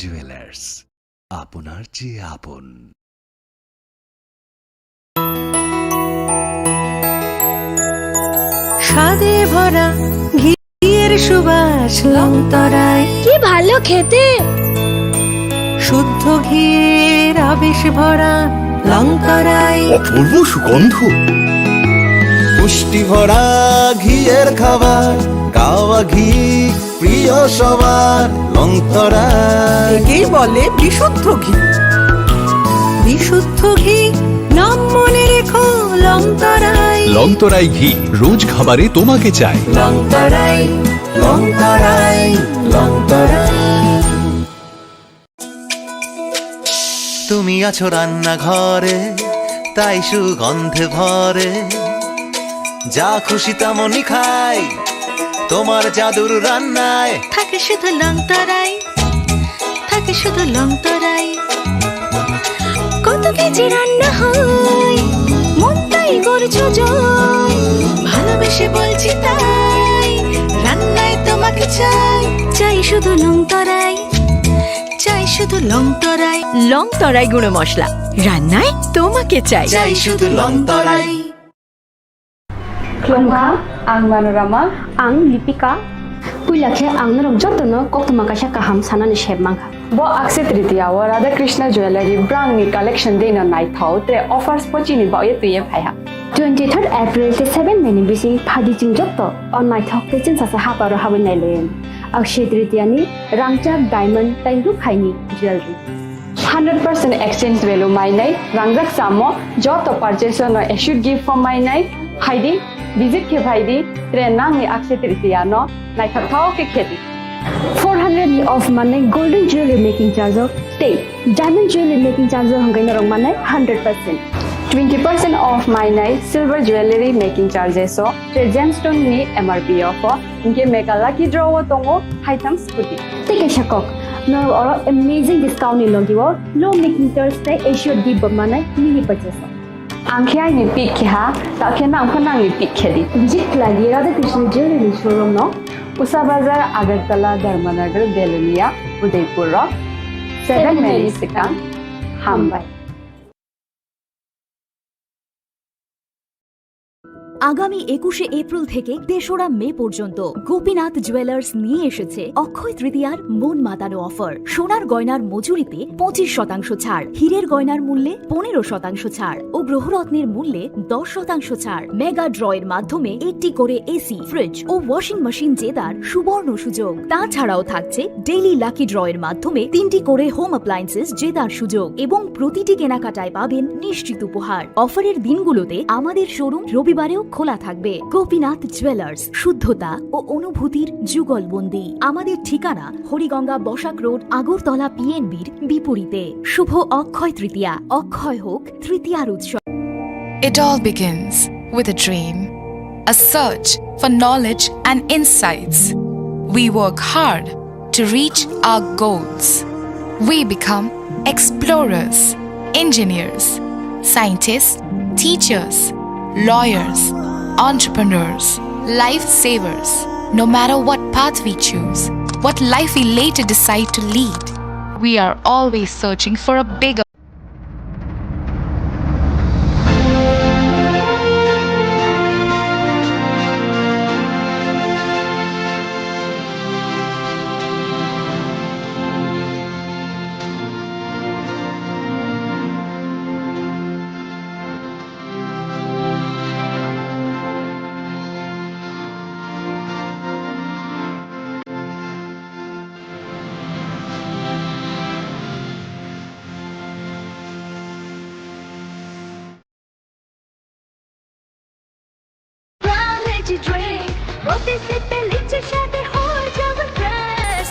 Jewellers, আপনার চেয়ে আপন। স্বাদে ভরা ঘিয়ের সুবাস লংতরায়, কি ভালো খেতে। শুদ্ধ ঘিয়ের আবেশ ভরা লংতরায়, অপূর্ব সুগন্ধ, পুষ্টি ভরা ঘিয়ের খাবার, গাওয়া ঘি প্রিয় সবার লংতরা। একেই বলে বিশুদ্ধ ঘি। বিশুদ্ধ ঘি নাম মনে রেখো লংতরায়। লংতরাই ঘি রোজ খাবারে তোমাকে চাই। লংতরায়, লংতরায়, লংতরায়। তুমি আছো রান্নাঘরে, তাই সুগন্ধে ভরে, যা খুশি তেমনই খাই তোমার জাদুর রান্নায়। থাকে শুধু লংতরাই, থাকে শুধু লংতরাই। কত কেজি রান্না হয়, মন তাই করছো জয়। ভালোবেসে বলছি তাই, রান্নায় তোমাকে চাই। চাই শুধু লংতরাই, চাই শুধু লংতরাই। লংতরাই গুঁড়ো মশলা, রান্নায় তোমাকে চাই। চাই শুধু লংতরাই। Klongka, ang Manorama, ang Lipika. Puilakhe ang narok jotono koktuma kasha kaham sanani sheb mangha. Bo Akshaya Tritiya wa Radha Krishna Jewelry brand ni collection dena nai thau tre offers pochini ba ye tuye phaiha. 23rd April te 7 May ni bisi phadi jing jotto on nai thau te chin sa ha paro hawen nai len. Akshaya Tritiya ni rangchak diamond tai ru khaini jewelry. 100% exchange value mai nai rangjak samo joto purchase no should give for mai nai haidi visit ke bhaidi trenang ni Akshaya Tritiya no nai thau ke kheti 400 of money golden jewelry making charge of stay diamond jewelry making charge hangai na rong manai 100% 20% off my night silver jewelry making charges so gemstone ni MRP of inke make a lucky draw tongo haitang scooty take a shakok no or amazing discount ni logiwo low making charge stay issue di manai mini purchase angkhya ni pik kha ta khena angkhana ni pik khedi visit lagi Radha Krishna jewelry showroom no Usa Bazar, Agartala, Dharmanagar, Belunia, Udaipur, 7 May Sikang, Hambai. আগামী 21শে April থেকে 3রা মে পর্যন্ত Gopinath jewellers নিয়ে এসেছে অক্ষয় তৃতীয়ার মন মাতানো offer. সোনার গয়নার মজুরিতে 25% ছাড়, হীরের গয়নার মূল্যে 15% ছাড় ও গ্রহরত্নের মূল্যে 10% ছাড়। মেগা ড্রয়ের মাধ্যমে একটি করে এসি, ফ্রিজ ও ওয়াশিং মেশিন জেতার সুবর্ণ সুযোগ। তাছাড়াও থাকছে ডেইলি লাকি ড্রয়ের মাধ্যমে 3টি করে হোম অ্যাপ্লায়েন্সেস জেতার সুযোগ এবং প্রতিটি কেনাকাটায় পাবেন নিশ্চিত উপহার। অফারের দিনগুলোতে আমাদের শোরুম রবিবারেও খোলা থাকবে। গোপীনাথ জুয়েলার্স, শুদ্ধতা ও অনুভূতির যুগলবন্দি। আমাদের ঠিকানা হরিগঙ্গা বসাক রোড, আগরতলা পিএনবির বিপরীতে। শুভ অক্ষয় তৃতীয়া, অক্ষয় হোক তৃতীয়ার উৎসব। It all begins with a dream, a search for knowledge and insights. We work hard to reach our goals. We become explorers, engineers, scientists, teachers, lawyers, entrepreneurs, lifesavers. No matter what path we choose, what life we later decide to lead, we are always searching for a bigger drink. Bote se pelice shade ho javan fresh.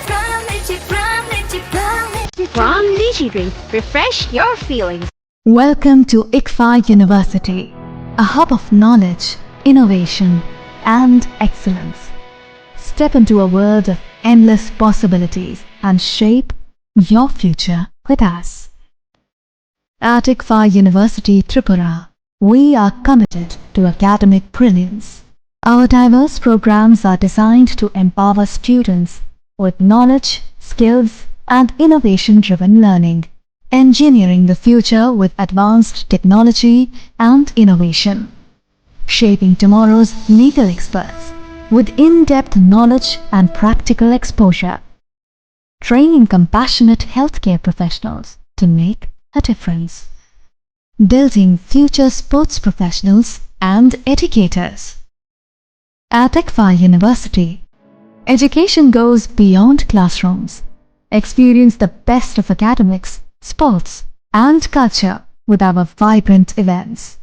From Lychee Drink, refresh your feelings. Welcome to ICFA University, a hub of knowledge, innovation, and excellence. Step into a world of endless possibilities and shape your future with us. At ICFA University, Tripura, we are committed to academic brilliance. Our diverse programs are designed to empower students with knowledge, skills, and innovation-driven learning, engineering the future with advanced technology and innovation, shaping tomorrow's legal experts with in-depth knowledge and practical exposure, training compassionate healthcare professionals to make a difference, building future sports professionals and educators. At ICFA University, education goes beyond classrooms. Experience the best of academics, sports, and culture with our vibrant events.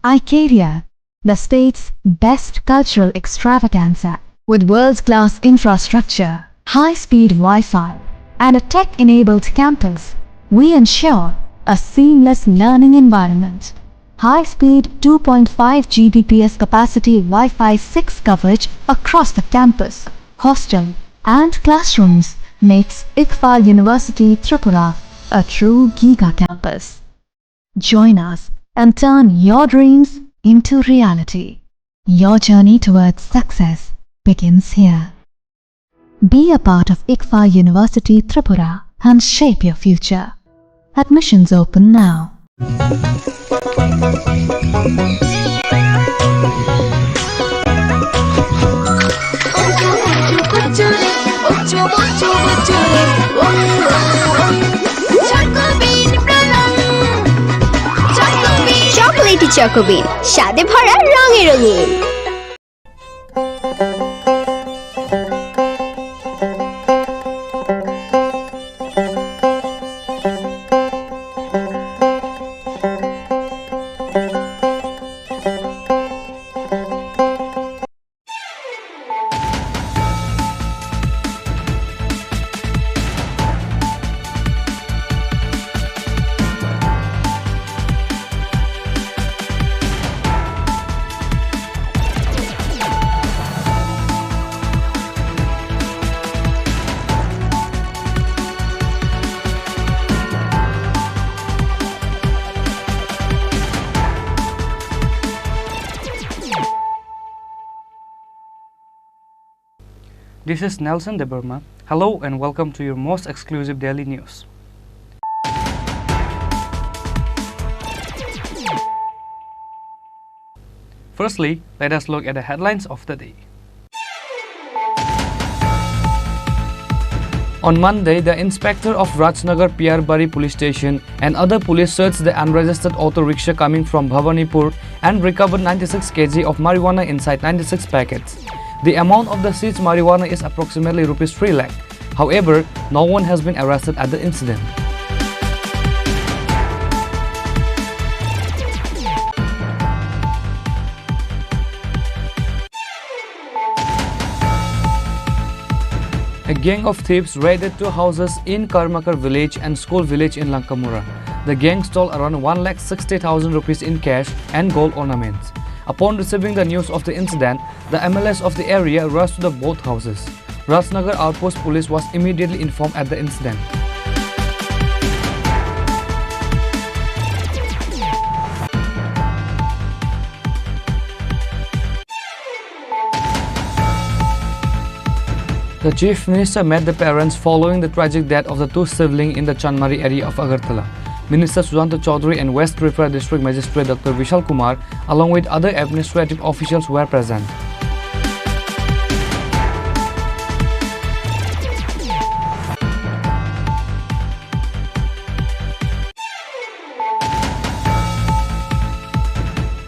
ICARIA, the state's best cultural extravaganza, with world-class infrastructure, high-speed Wi-Fi, and a tech-enabled campus, we ensure a seamless learning environment. High-speed 2.5 Gbps capacity Wi-Fi 6 coverage across the campus, hostel, and classrooms makes ICFA University Tripura a true giga campus. Join us and turn your dreams into reality. Your journey towards success begins here. Be a part of ICFA University Tripura and shape your future. Admissions open now. Chocolatey চকোবিন স্বাদে ভরা রঙে রঙিন। This is Nelson Deburma. Hello and welcome to your most exclusive daily news. Firstly, let us look at the headlines of the day. On Monday, the inspector of Rajnagar Piyarbari police station and other police searched the unregistered auto rickshaw coming from Bhavanipur and recovered 96 kg of marijuana inside 96 packets. The amount of the seized marijuana is approximately Rs 3 lakh. However, no one has been arrested at the incident. A gang of thieves raided two houses in Karmakar village and School village in Lankamura. The gang stole around 1,60,000 rupees in cash and gold ornaments. Upon receiving the news of the incident, the MLS of the area rushed to the both houses. Rajnagar Outpost Police was immediately informed at the incident. The Chief Minister met the parents following the tragic death of the two siblings in the Chanmari area of Agartala. Minister Sujanta Chaudhary and West Tripura District Magistrate Dr. Vishal Kumar, along with other administrative officials, were present.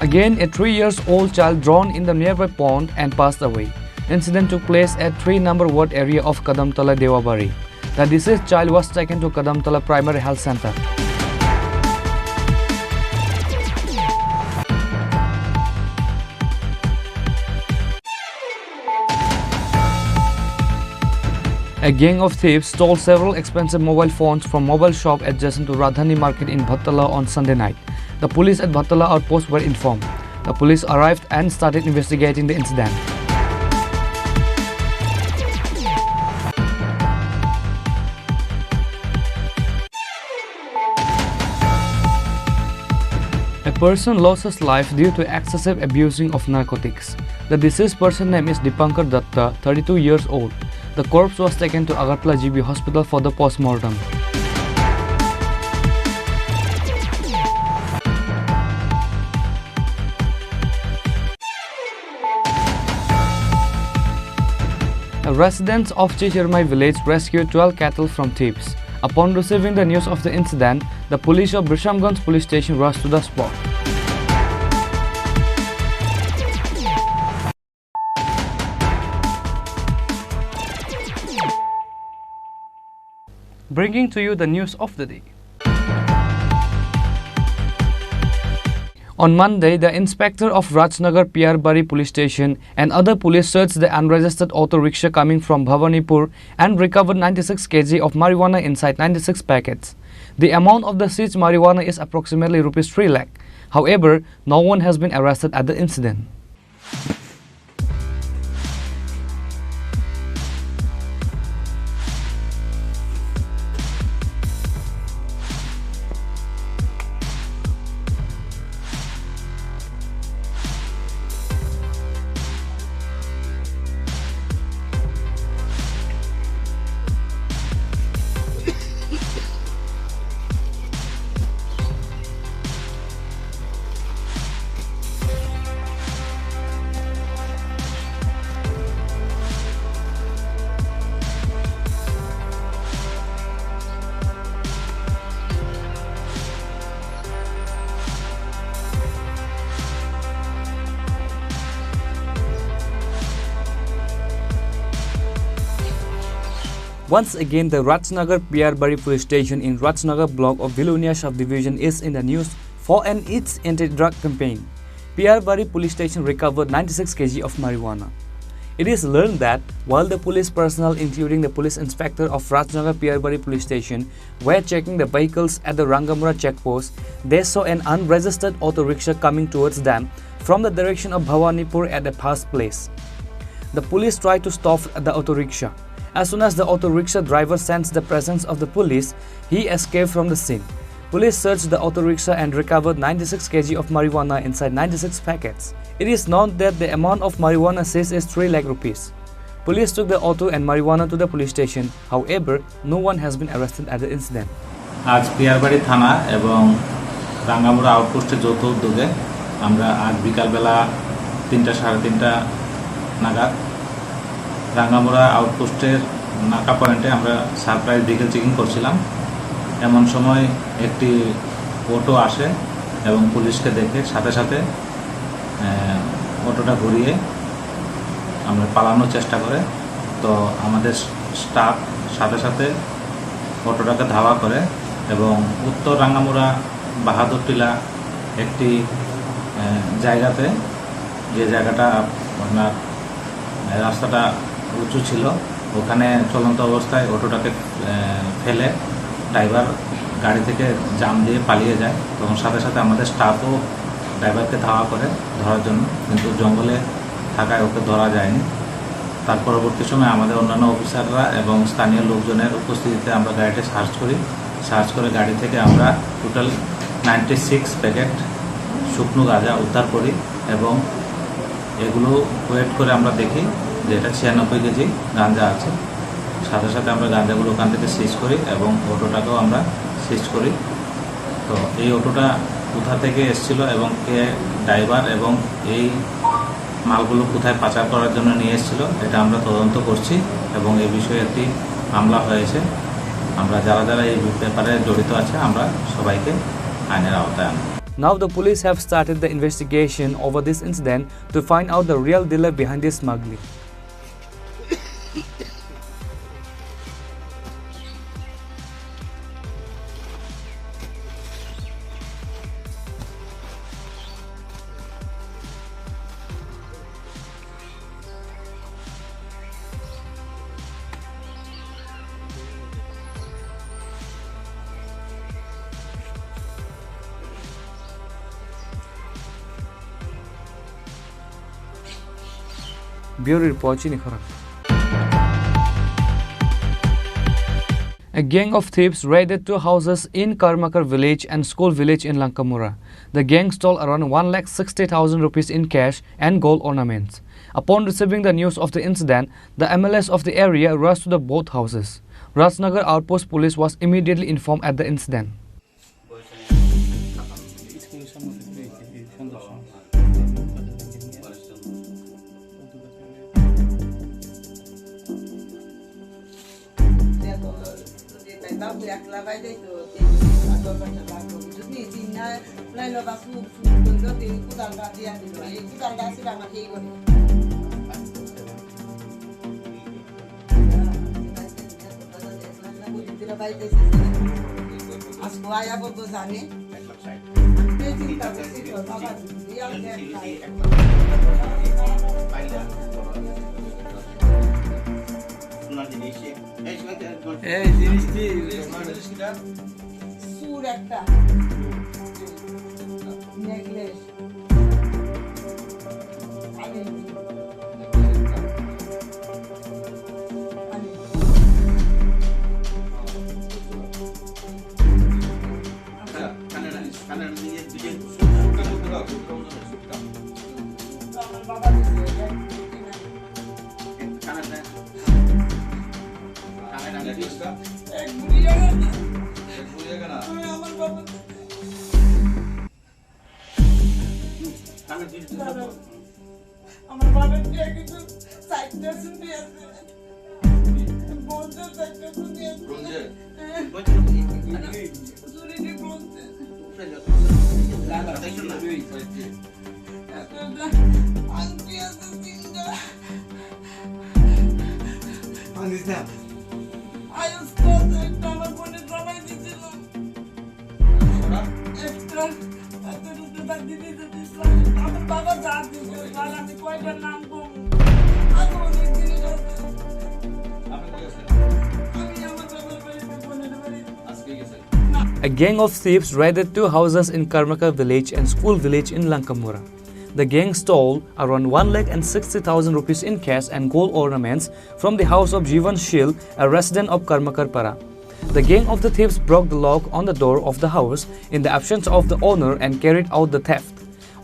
Again, a 3-year-old child drowned in the nearby pond and passed away. Incident took place at 3-number ward area of Kadamtala, Dewabari. The deceased child was taken to Kadamtala Primary Health Center. A gang of thieves stole several expensive mobile phones from mobile shop adjacent to Radhani Market in Bhattala on Sunday night. The police at Bhattala outpost were informed. The police arrived and started investigating the incident. A person lost his life due to excessive abusing of narcotics. The deceased person's name is Dipankar Datta, 32 years old. The corpse was taken to Agartala GB Hospital for the post-mortem. Residents of Chichirmai village rescued 12 cattle from thieves. Upon receiving the news of the incident, the police of Brishamganj police station rushed to the spot. Bringing to you the news of the day. On Monday, the inspector of Rajnagar Piyarbari police station and other police searched the unregistered auto rickshaw coming from Bhawanipur and recovered 96 kg of marijuana inside 96 packets. The amount of the seized marijuana is approximately Rs 3 lakh. However, no one has been arrested at the incident. Once again, the Rajnagar Piyarbari police station in Rajnagar block of Vilunia subdivision is in the news for its anti-drug campaign. Piyarbari police station recovered 96 kg of marijuana. It is learned that while the police personnel, including the police inspector of Rajnagar Piyarbari police station, were checking the vehicles at the Rangamura checkpost, they saw an unregistered auto rickshaw coming towards them from the direction of Bhawanipur at a past place. The police tried to stop the auto rickshaw. As soon as the auto rickshaw driver sensed the presence of the police, he escaped from the scene. Police searched the auto rickshaw and recovered 96 kg of marijuana inside 96 packets. It is known that the amount of marijuana seized is 3 lakh rupees. Police took the auto and marijuana to the police station. However, no one has been arrested at the incident. আজ পিয়ারবাড়ি থানা এবং রাঙ্গামুড়া আউটপোস্টে যৌথ উদ্যোগে আমরা আজ বিকালবেলা 3টা সাড়ে 3টা নাগাদ রাঙ্গামুড়া আউটপোস্টের নাকা পয়েন্টে আমরা সারপ্রাইজ ভেহিকেল চেকিং করছিলাম। এমন সময় একটি অটো আসে এবং পুলিশকে দেখে সাথে সাথে অটোটা ঘুরিয়ে আমরা পালানোর চেষ্টা করে। তো আমাদের স্টাফ সাথে সাথে অটোটাকে ধাওয়া করে এবং উত্তর রাঙ্গামুড়া বাহাদুর টিলা একটি জায়গাতে, যে জায়গাটা আপনার রাস্তাটা উঁচু ছিল, ওখানে চলন্ত অবস্থায় অটোটাকে ফেলে ড্রাইভার গাড়ি থেকে জাম দিয়ে পালিয়ে যায়। তখন সাথে সাথে আমাদের স্টাফও ড্রাইভারকে ধাওয়া করে ধরার জন্য, কিন্তু জঙ্গলে থাকায় ওকে ধরা যায়নি। তার পরবর্তী সময় আমাদের অন্যান্য অফিসাররা এবং স্থানীয় লোকজনের উপস্থিতিতে আমরা গাড়িটা সার্চ করে গাড়ি থেকে আমরা টোটাল 96 প্যাকেট শুকনো গাঁজা উদ্ধার করি এবং এগুলো ওয়েট করে আমরা দেখি যে এটা 96 কেজি গাঁজা আছে। সাথে সাথে আমরা গাঁজাগুলো ওখান থেকে সিজ করি এবং অটোটাকেও আমরা সিজ করি। তো এই অটোটা কোথা থেকে এসেছিল এবং কে ড্রাইভার এবং এই মালগুলো কোথায় পাচার করার জন্য নিয়ে এসেছিল এটা আমরা তদন্ত করছি এবং এই বিষয়ে একটি মামলা হয়েছে। আমরা যারা যারা এই ব্যাপারে জড়িত আছে আমরা সবাইকে আইনের আওতায় আনব। Now the police have started the investigation over this incident to find out the real dealer behind this smuggling. Bureau report Chini Kharak. A gang of thieves raided two houses in Karmakar village and school village in Lankamura. The gang stole around 1,60,000 rupees in cash and gold ornaments. Upon receiving the news of the incident, the MLS of the area rushed to the both houses. Rajnagar Outpost Police was immediately informed at the incident. A gang of thieves raided 2 houses in Karmakar village and school village in Lankamura. The gang stole around 1,60,000 rupees in cash and gold ornaments from the house of Jivan Shil, a resident of Karmakar Para. The gang of the thieves broke the lock on the door of the house in the absence of the owner and carried out the theft.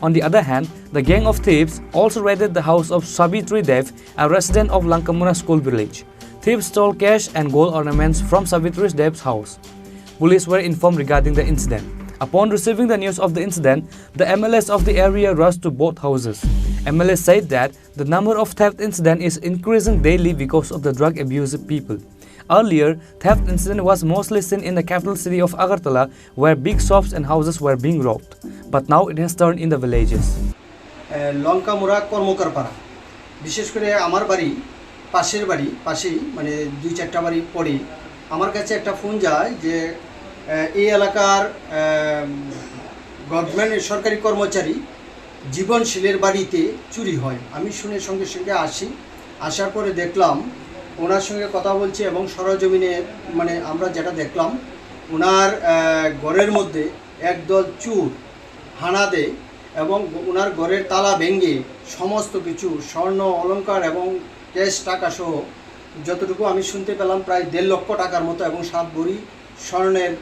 On the other hand, the gang of thieves also raided the house of Savitri Dev, a resident of Lankamura school village. Thieves stole cash and gold ornaments from Savitri Dev's house. Police were informed regarding the incident. Upon receiving the news of the incident, the MLS of the area rushed to both houses. MLS said that the number of theft incidents is increasing daily because of the drug abusive people. Earlier, theft incident was mostly seen in the capital city of Agartala, where big shops and houses were being robbed. But now it has turned in the villages. Lankamura কর্মকার পাড়া, বিশেষ করে আমার বাড়ি পাশের বাড়ি পাশেই, মানে 2-4টা বাড়ি পরে আমার কাছে একটা ফোন যায় যে এই এলাকার গভর্নমেন্ট সরকারি কর্মচারী জীবনশীলের বাড়িতে চুরি হয়। আমি শুনে সঙ্গে সঙ্গে আসি, আসার পরে দেখলাম ওনার সঙ্গে কথা বলছি এবং সরজমিনে মানে আমরা যেটা দেখলাম ওনার ঘরের মধ্যে একদল চোর হানা দেয় এবং ওনার ঘরের তালা ভেঙে সমস্ত কিছু স্বর্ণ অলংকার এবং ক্যাশ টাকা সহ যতটুকু আমি শুনতে পেলাম প্রায় 1.5 লক্ষ টাকার মতো এবং 7 ভরি স্বর্ণের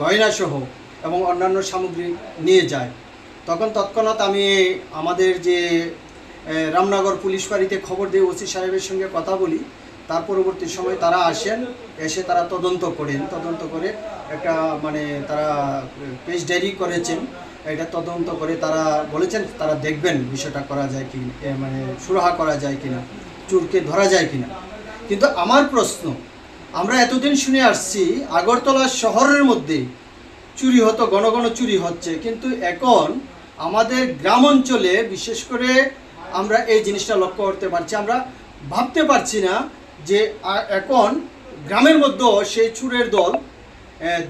গয়না সহ এবং অন্যান্য সামগ্রী নিয়ে যায়। তখন তৎক্ষণাৎ আমি আমাদের যে রামনগর পুলিশ ফাঁড়িতে খবর দিয়ে ওসি সাহেবের সঙ্গে কথা বলি। তার পরবর্তী সময় তারা আসেন, এসে তারা তদন্ত করেন, তদন্ত করে একটা মানে তারা কেস ডায়েরি করেছেন। এটা তদন্ত করে তারা বলেছেন তারা দেখবেন বিষয়টা করা যায় কি মানে সুরাহা করা যায় কিনা, চোরকে ধরা যায় কিনা। কিন্তু আমার প্রশ্ন, আমরা এতদিন শুনে আসছি আগরতলা শহরের মধ্যে চুরি হতো, ঘন ঘন চুরি হচ্ছে, কিন্তু এখন আমাদের গ্রাম অঞ্চলে বিশেষ করে আমরা এই জিনিসটা লক্ষ্য করতে পারছি। আমরা ভাবতে পারছি না যে এখন গ্রামের মধ্যেও সেই চোরের দল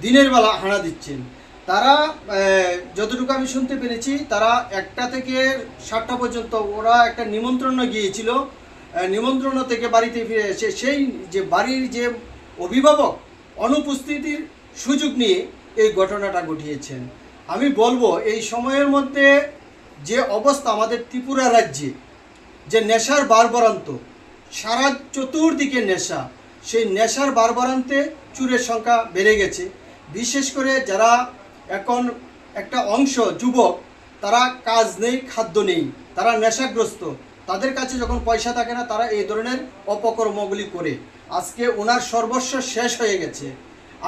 দিনের বেলা হানা দিচ্ছেন। তারা যতটুকু আমি শুনতে পেরেছি তারা 1টা থেকে 7টা পর্যন্ত ওরা একটা নিমন্ত্রণে গিয়েছিল। নিমন্ত্রণ থেকে বাড়িতে ফিরে এসে সেই যে বাড়ির যে অভিভাবক অনুপস্থিতির সুযোগ নিয়ে এই ঘটনাটা ঘটিয়েছেন। আমি বলবো এই সময়ের মধ্যে যে অবস্থা আমাদের ত্রিপুরা রাজ্যে, যে নেশার বারবারান্ত, সারা চতুর্দিকে নেশা, সেই নেশার বারবারান্তে চোরের সংখ্যা বেড়ে গেছে। বিশেষ করে যারা এখন একটা অংশ যুবক, তারা কাজ নেই, খাদ্য নেই, তারা নেশাগ্রস্ত, তাদের কাছে যখন পয়সা থাকে না তারা এই ধরনের অপকর্মগুলি করে। আজকে ওনার সর্বস্ব শেষ হয়ে গেছে।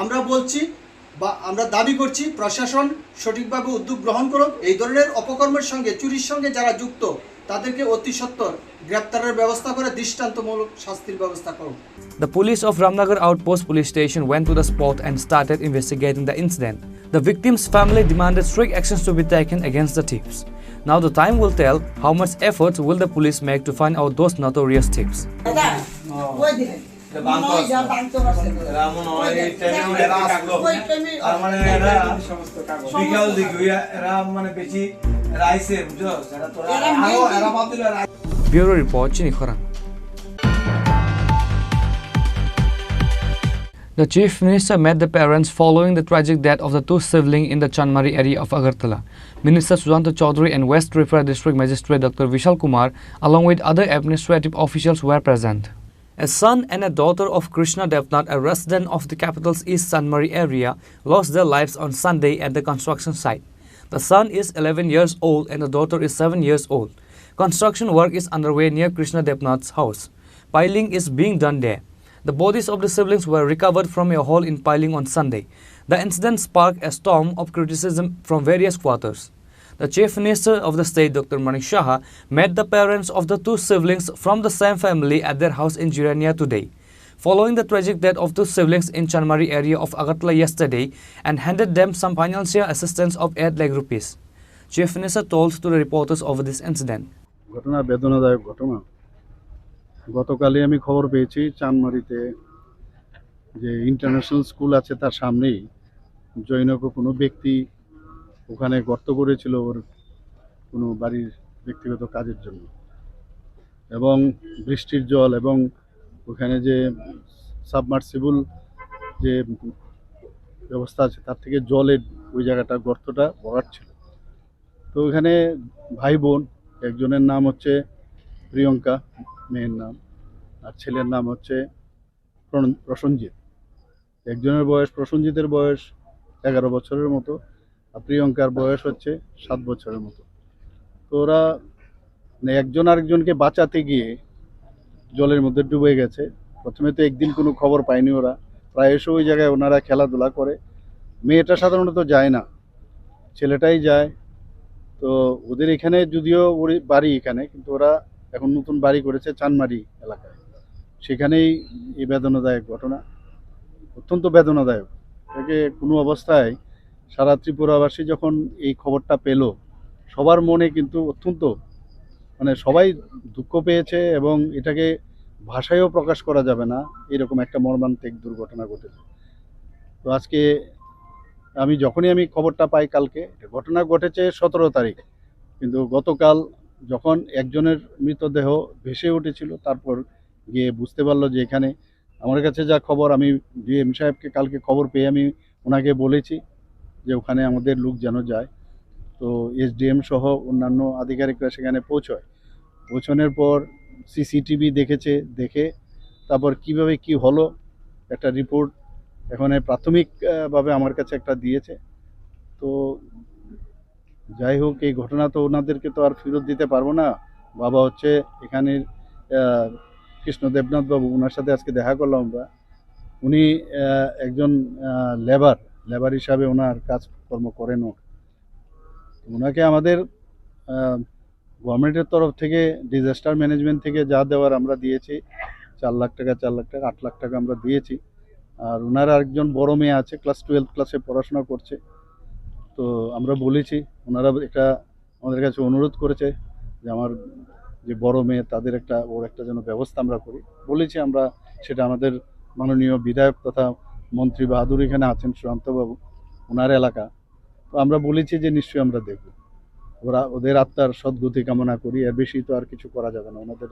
আমরা বলছি বা আমরা দাবি করছি প্রশাসন সঠিকভাবে উদ্যোগ গ্রহণ করুক। এই ধরনের অপকর্মের সঙ্গে, চুরির সঙ্গে যারা যুক্ত তাদেরকে অতি সত্বর গ্রেপ্তারের ব্যবস্থা করে দৃষ্টান্তমূলক শাস্তির ব্যবস্থা করুক। The police of Ramnagar Outpost Police Station went to the spot and started investigating the incident. The victim's family demanded strict actions to be taken against the thieves. Now the time will tell how much efforts will the police make to find out those notorious thieves. Bureau Report, Chinikhoran. The Chief Minister met the parents following the tragic death of the two siblings in the Chanmari area of Agartala. Minister Sujanta Chaudhary and West Tripura District Magistrate Dr. Vishal Kumar, along with other administrative officials, were present. A son and a daughter of Krishna Devnath, a resident of the capital's East Chanmari area, lost their lives on Sunday at the construction site. The son is 11 years old and the daughter is 7 years old. Construction work is underway near Krishna Devnath's house. Piling is being done there. The bodies of the siblings were recovered from a hole in piling on Sunday. The incident sparked a storm of criticism from various quarters. The Chief Minister of the state, Dr. Manik Shah, met the parents of the two siblings from the same family at their house in Jirania today, following the tragic death of two siblings in Chanmari area of Agartala yesterday, and handed them some financial assistance of 8 lakh rupees. Chief Minister told to the reporters over this incident. ঘটনা বেদনাদায়ক ঘটনা। গতকালই আমি খবর পেয়েছি চানমারিতে যে international school আছে তার সামনেই জৈনক কোনো ব্যক্তি ওখানে গর্ত করেছিল ওর কোনো বাড়ির ব্যক্তিগত কাজের জন্য, এবং বৃষ্টির জল এবং ওখানে যে সাবমার্সিবল যে ব্যবস্থা আছে তার থেকে জলের ওই জায়গাটা গর্তটা ভরাট ছিল। তো ওখানে ভাই বোন, একজনের নাম হচ্ছে প্রিয়ঙ্কা মেয়ের নাম, আর ছেলের নাম হচ্ছে প্রসঞ্জিৎ। একজনের বয়স, প্রসঞ্জিতের বয়স 11 বছরের মতো, আর প্রিয়ঙ্কার বয়স হচ্ছে 7 বছরের মতো। তো ওরা একজন আরেকজনকে বাঁচাতে গিয়ে জলের মধ্যে ডুবে গেছে। প্রথমে তো একদিন কোনো খবর পায়নি ওরা, প্রায়শই ওই জায়গায় ওনারা খেলাধুলা করে। মেয়েটা সাধারণত যায় না, ছেলেটাই যায়। তো ওদের এখানে যদিও ওর বাড়ি এখানে, কিন্তু ওরা এখন নতুন বাড়ি করেছে চানমারি এলাকায়, সেখানেই এই বেদনাদায়ক ঘটনা। অত্যন্ত বেদনাদায়ক। এটাকে কোনো অবস্থায় সারা ত্রিপুরাবাসী যখন এই খবরটা পেল, সবার মনে কিন্তু অত্যন্ত সবাই দুঃখ পেয়েছে, এবং এটাকে ভাষায়ও প্রকাশ করা যাবে না, এরকম একটা মর্মান্তিক দুর্ঘটনা ঘটেছে। তো আজকে যখনই আমি খবরটা পাই, কালকে ঘটনা ঘটেছে 17 তারিখ, কিন্তু গতকাল যখন একজনের মৃতদেহ ভেসে উঠেছিল, তারপর গিয়ে বুঝতে পারলো যে এখানে আমার কাছে যা খবর, আমি ডিএম সাহেবকে কালকে খবর পেয়ে আমি ওনাকে বলেছি যে ওখানে আমাদের লোক যেন যায়। তো এসডিএম সহ অন্যান্য আধিকারিকরা সেখানে পৌঁছানোর পর সিসিটিভি দেখে তারপর কিভাবে কি হলো একটা রিপোর্ট এখানে প্রাথমিকভাবে আমার কাছে একটা দিয়েছে। তো যাই হোক, এই ঘটনা তো ওনাদেরকে তো আর ফেরত দিতে পারবো না। বাবা হচ্ছে এখানের কৃষ্ণ দেবনাথ বাবু, ওনার সাথে আজকে দেখা করলাম আমরা। উনি একজন লেবার হিসাবে ওনার কাজকর্ম করেন। ওনাকে আমাদের গভর্নমেন্টের তরফ থেকে ডিজাস্টার ম্যানেজমেন্ট থেকে যা দেওয়ার আমরা দিয়েছি, 4 লাখ টাকা 8 লাখ টাকা আমরা দিয়েছি। আর ওনার আরেকজন বড় মেয়ে আছে, ক্লাস 12 ক্লাসে পড়াশোনা করছে। তো আমরা বলেছি, ওনারা আমাদের কাছে অনুরোধ করেছে যে আমার যে বড় মেয়ে তাদের ওর একটা যেন ব্যবস্থা আমরা করি। বলেছি আমরা সেটা, আমাদের মাননীয় বিধায়ক তথা মন্ত্রী বাহাদুর এখানে আছেন, সুশান্তবাবু, ওনার এলাকা। তো আমরা বলেছি যে নিশ্চয়ই আমরা দেখব, ওদের আত্মার সদ্গতি কামনা করি, এর বেশি তো আর কিছু করা যাবে না ওনাদের।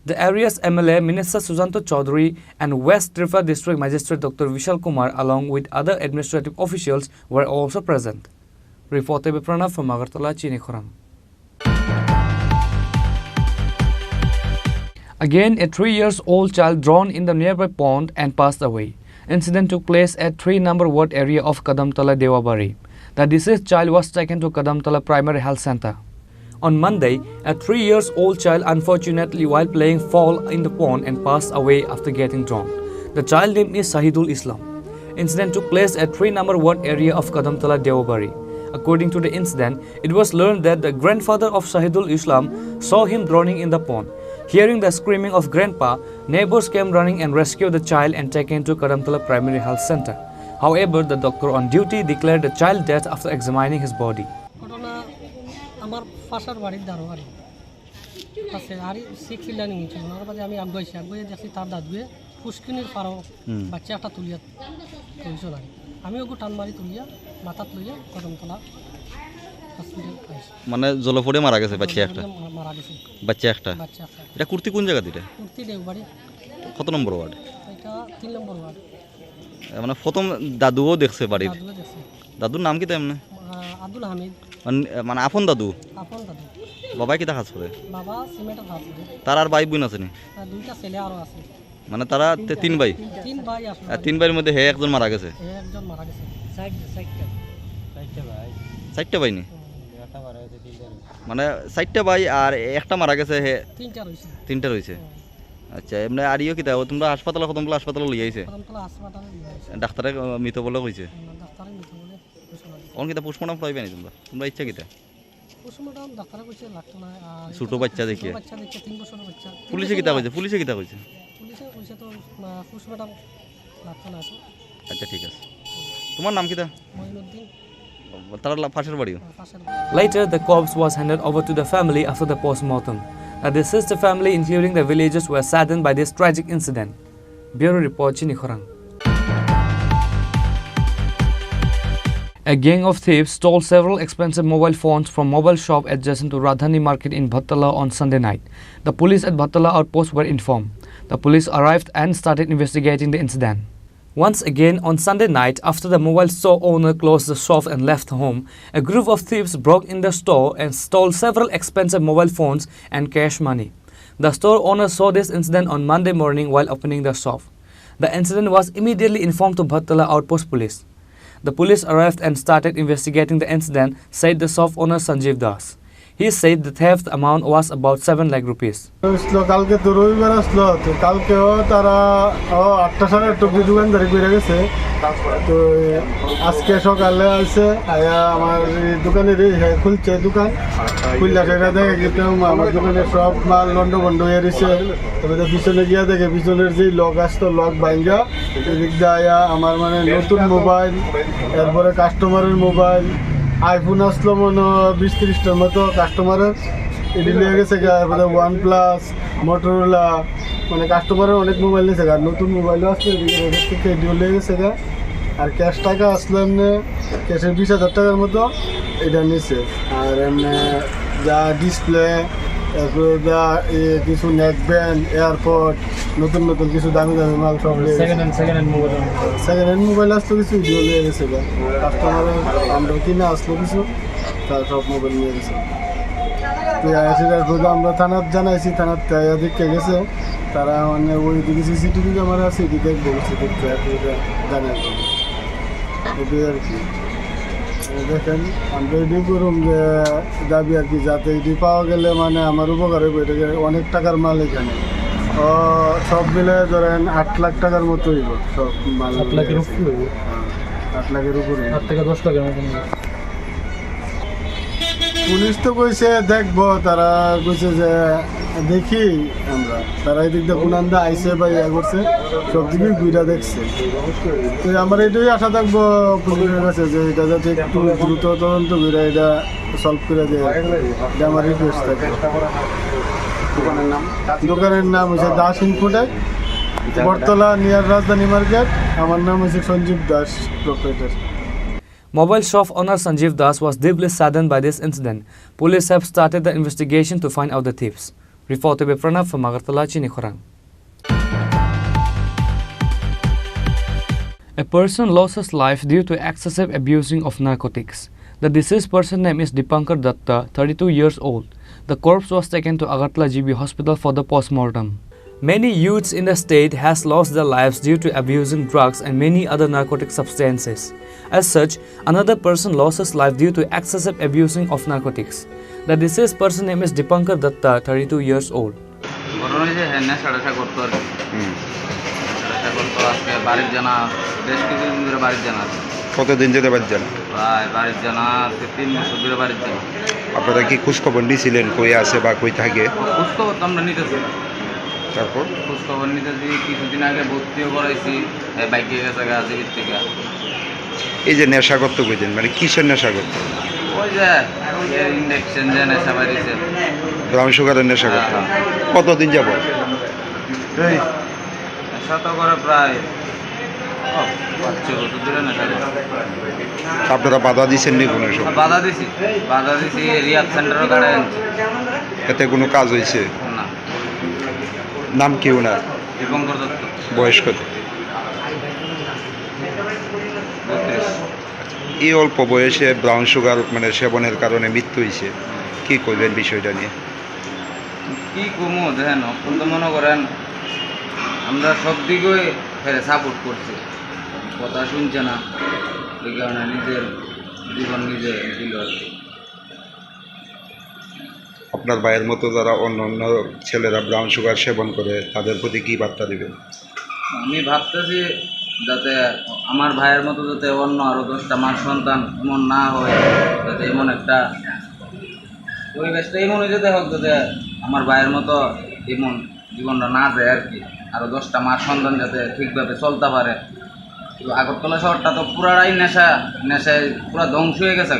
The area's MLA, Minister Sujanta Chaudhary, and West Tripura District Magistrate Dr. Vishal Kumar, along with other administrative officials, were also present. Reported by Pranav from Agartala, Chinikhoran. Again, a 3-year-old child drowned in the nearby pond and passed away. Incident took place at 3-number ward area of Kadamtala, Dewabari. The deceased child was taken to Kadamtala Primary Health Center. On Monday, a 3-year-old child unfortunately while playing fell in the pond and passed away after getting drowned. The child name is Sahidul Islam. Incident took place at 3-number ward area of Kadamtala, Deobari. According to the incident, it was learned that the grandfather of Sahidul Islam saw him drowning in the pond. Hearing the screaming of grandpa, neighbors came running and rescued the child and taken to Kadamtala Primary Health Center. However, the doctor on duty declared the child dead after examining his body. আমার পাশার বাড়ির দারোয়ারি আছে আর six lining ছিল ওর বাদে আমি আগুয়ে দেখছি তার দাদুয়ে পুষ্কিনির পারো বাচ্চা একটা তুলিয়া তুলছো না আমি ওকে টান মারি তুলিয়া মাথাত লইয়া কদমতলা হসপিটাল আইছি মানে জলপড়ে মারা গেছে বাচ্চা একটা মারা গেছে বাচ্চা একটা এটা কুর্তি কোন জায়গা দিটা কুর্তি দেওবাড়ি কত নম্বর ওয়ার্ড এটা 3 নম্বর ওয়ার্ড মানে প্রথম দাদুও দেখছে বাড়ির দাদুও দেখছে দাদুর নাম কি তেমনে আব্দুল হামিদ মানে আপন দাদু বাবা কি কাজ করে বাবা সিমেন্টের কাজ করে তার আর ভাই বোন আছে নি দুইটা ছেলে আরো আছে মানে তারা 3 ভাই 3 ভাই আছে আর 3 ভাইয়ের মধ্যে হে একজন মারা গেছে একজন মারা গেছে 4টা ভাই নি মানে 4টা ভাই আর একটা মারা গেছে হে 3টা রইছে আচ্ছা এমনি আরিও কি দাও তোমরা হাসপাতালে কদমতলা হাসপাতালে লই আইছে ডাক্তারে মৃত বলে কইছে ডাক্তারে মৃত বলে কোন কিতা পোস্টমর্টম করাইবে নি তোমরা ইচ্ছা কিতা পোস্টমর্টম ডাক্তারে কইছে লাগতো না আর ছোট বাচ্চা দেখি 3 বছরের বাচ্চা পুলিশে কিতা কইছে পুলিশে তো পোস্টমর্টম লাগতো না তো আচ্ছা ঠিক আছে তোমার নাম কিতা মঈনুদ্দিন তার পাশের বাড়িও Later, the corpse was handed over to the family after the post-mortem. The deceased family, including the villagers, were saddened by this tragic incident. Bureau Report, Chinikhorang. A gang of thieves stole several expensive mobile phones from mobile shop adjacent to Radhani Market in Bhattala on Sunday night. The police at Bhattala outpost were informed. The police arrived and started investigating the incident. Once again, on Sunday night, after the mobile store owner closed the shop and left home, a group of thieves broke in the store and stole several expensive mobile phones and cash money. The store owner saw this incident on Monday morning while opening the shop. The incident was immediately informed to Bhattala Outpost Police. The police arrived and started investigating the incident, said the shop owner Sanjeev Das. He said the theft amount was about 7 lakh rupees. কালকে তো রবিবার আসলো তো কালকেও তারা 8টা সাড়ে 8টার দোকানদারি করে গেছে তো আজকে সকালে আসে আমার দোকানের খুলছে দোকান খুললা সেটা দেখে কিন্তু আমার দোকানের সব মাল লন্ড বন্ড হয়ে রয়েছে তবে পিছনে গিয়া দেখে পিছনের যে লক আসতো লক ভাঙ্গা এদিক দিয়ে আমার মানে নতুন মোবাইল এরপরে কাস্টমারের মোবাইল আইফোন আসলো মনে 20-30টার মতো কাস্টমারের এটি নিয়ে গেছে এরপরে OnePlus মোটরোলা মানে কাস্টমারের অনেক মোবাইল নিয়েছে আর নতুন মোবাইলও আসছে থেকে এটিও নিয়ে গেছে আর ক্যাশ টাকা আসলো এমনি ক্যাশের 20,000 টাকার মতো এটা নিয়েছে আর এমনি যা ডিসপ্লে এরপরে যা কিছু নেক ব্যান্ড এয়ারপড নতুন নতুন কিছু দামি দামি মাল সব সেকেন্ড হ্যান্ড মোবাইল আসলো কিছু ভিডিও নিয়ে গেছে কাস্টমারের আমরা কিনে আসলো কিছু তার সব মোবাইল নিয়ে গেছে তো আমরা থানার জানাইছি থানার দেখতে গেছে তারা মানে ওই দিকে সিসিটিভি ক্যামেরা আছে এটি দেখবো জানাই এটাই আর কি দেখেন আমরা এটি করুন যে দাবি আর কি যাতে এটি পাওয়া গেলে মানে আমার উপকার হবে এটাকে অনেক টাকার মাল এখানে সব মিলে ধরেন 8 লাখ টাকার মতো হইব সব মাল 8 লাখের উপরে 8 লাখের উপরে 8 থেকে 10 লাখের মতো পুলিশ তো কইছে দেখবো তারা কইছে যে দেখি আমরা তারা এদিক দিয়ে কোনান্দা আইসে বা ইয়া করছে সব দিকে ঘুরা দেখছে তো আমার এটাই আশা থাকবো পুলিশের কাছে যে এটা যাতে একটু দ্রুত তদন্ত ঘুরে এটা সলভ করে দেয় এটা আমার রিকোয়েস্ট থাকে দোকানের নাম হচ্ছে Das infotech Battala near Rajdhani market আমার নাম হচ্ছে Sanjib Das proprietor Mobile shop owner Sanjeev Das was deeply saddened by this incident. Police have started the investigation to find out the thieves. Reported by Pranav from Agartala, Chinikhorang. A person lost his life due to excessive abusing of narcotics. The deceased person's name is Dipankar Datta, 32 years old. The corpse was taken to Agartala GB Hospital for the post-mortem. Many youths in the state has lost their lives due to abusing drugs and many other narcotic substances. As such, another person lost his life due to excessive abusing of narcotics. The deceased person name is Dipankar Datta, 32 years old. ঘটনা হয়েছে হ্যাঁ নেশা টেশা করতো আর কি নেশা করতো আজকে বাড়ির জানা বেশ কিছুদিন ধরে বাড়ির জানা আছে কতদিন ধরে বাড়ির জানা প্রায় বাড়ির জানা আজকে 3 বছর ধরে বাড়ির জানা আপনারা কি খোঁজখবর নিয়েছিলেন কই আছে বা কই থাকে খোঁজখবর তো আমরা নিতেছি তারপর খোঁজখবর নিতেছি কিছুদিন আগে ভর্তিও করাইছি বাইকে গেছে গাছের থেকে এই যে নেশা করতো কইতেন মানে কিসের নেশা করতো ওই যে ইন্ডাকশন যে নেশা বাড়িছে ব্রাউন সুগারের নেশা করতো কতদিন যাব নেশা তো করে প্রায় 5-6 বছর ধরে নেশা করে আপনারা বাধা দিচ্ছেন নি কোনো সময় বাধা দিছি রিহাব সেন্টারও কাড়ে আনছি এতে কোনো কাজ হয়েছে না নাম কি ওনার দীপঙ্কর দত্ত বয়স কত এই অল্প বয়সে ব্রাউন সুগার মানে সেবনের কারণে মৃত্যু হয়েছে কি করবেন বিষয়টা নিয়ে কি কমো দেখেন অত্যন্ত মনে করেন আমরা সব দিকে সাপোর্ট করছি কথা শুনছে না এই কারণে নিজের জীবন নিজে দিল আর কি আপনার ভাইয়ের মতো যারা অন্য অন্য ছেলেরা ব্রাউন সুগার সেবন করে তাদের প্রতি কি বার্তা দেবেন আমি ভাবতেছি যাতে আমার ভাইয়ের মতো যাতে অন্য আরও 10টা মার সন্তান এমন না হয় যাতে এমন একটা পরিবেশটা এমনই যেতে হোক যাতে আমার ভাইয়ের মতো এমন জীবনটা না যায় আর কি আরও 10টা মার সন্তান যাতে ঠিকভাবে চলতে পারে কিন্তু আগরতলা শহরটা তো পুরাটাই নেশায় পুরা ধ্বংস হয়ে গেছে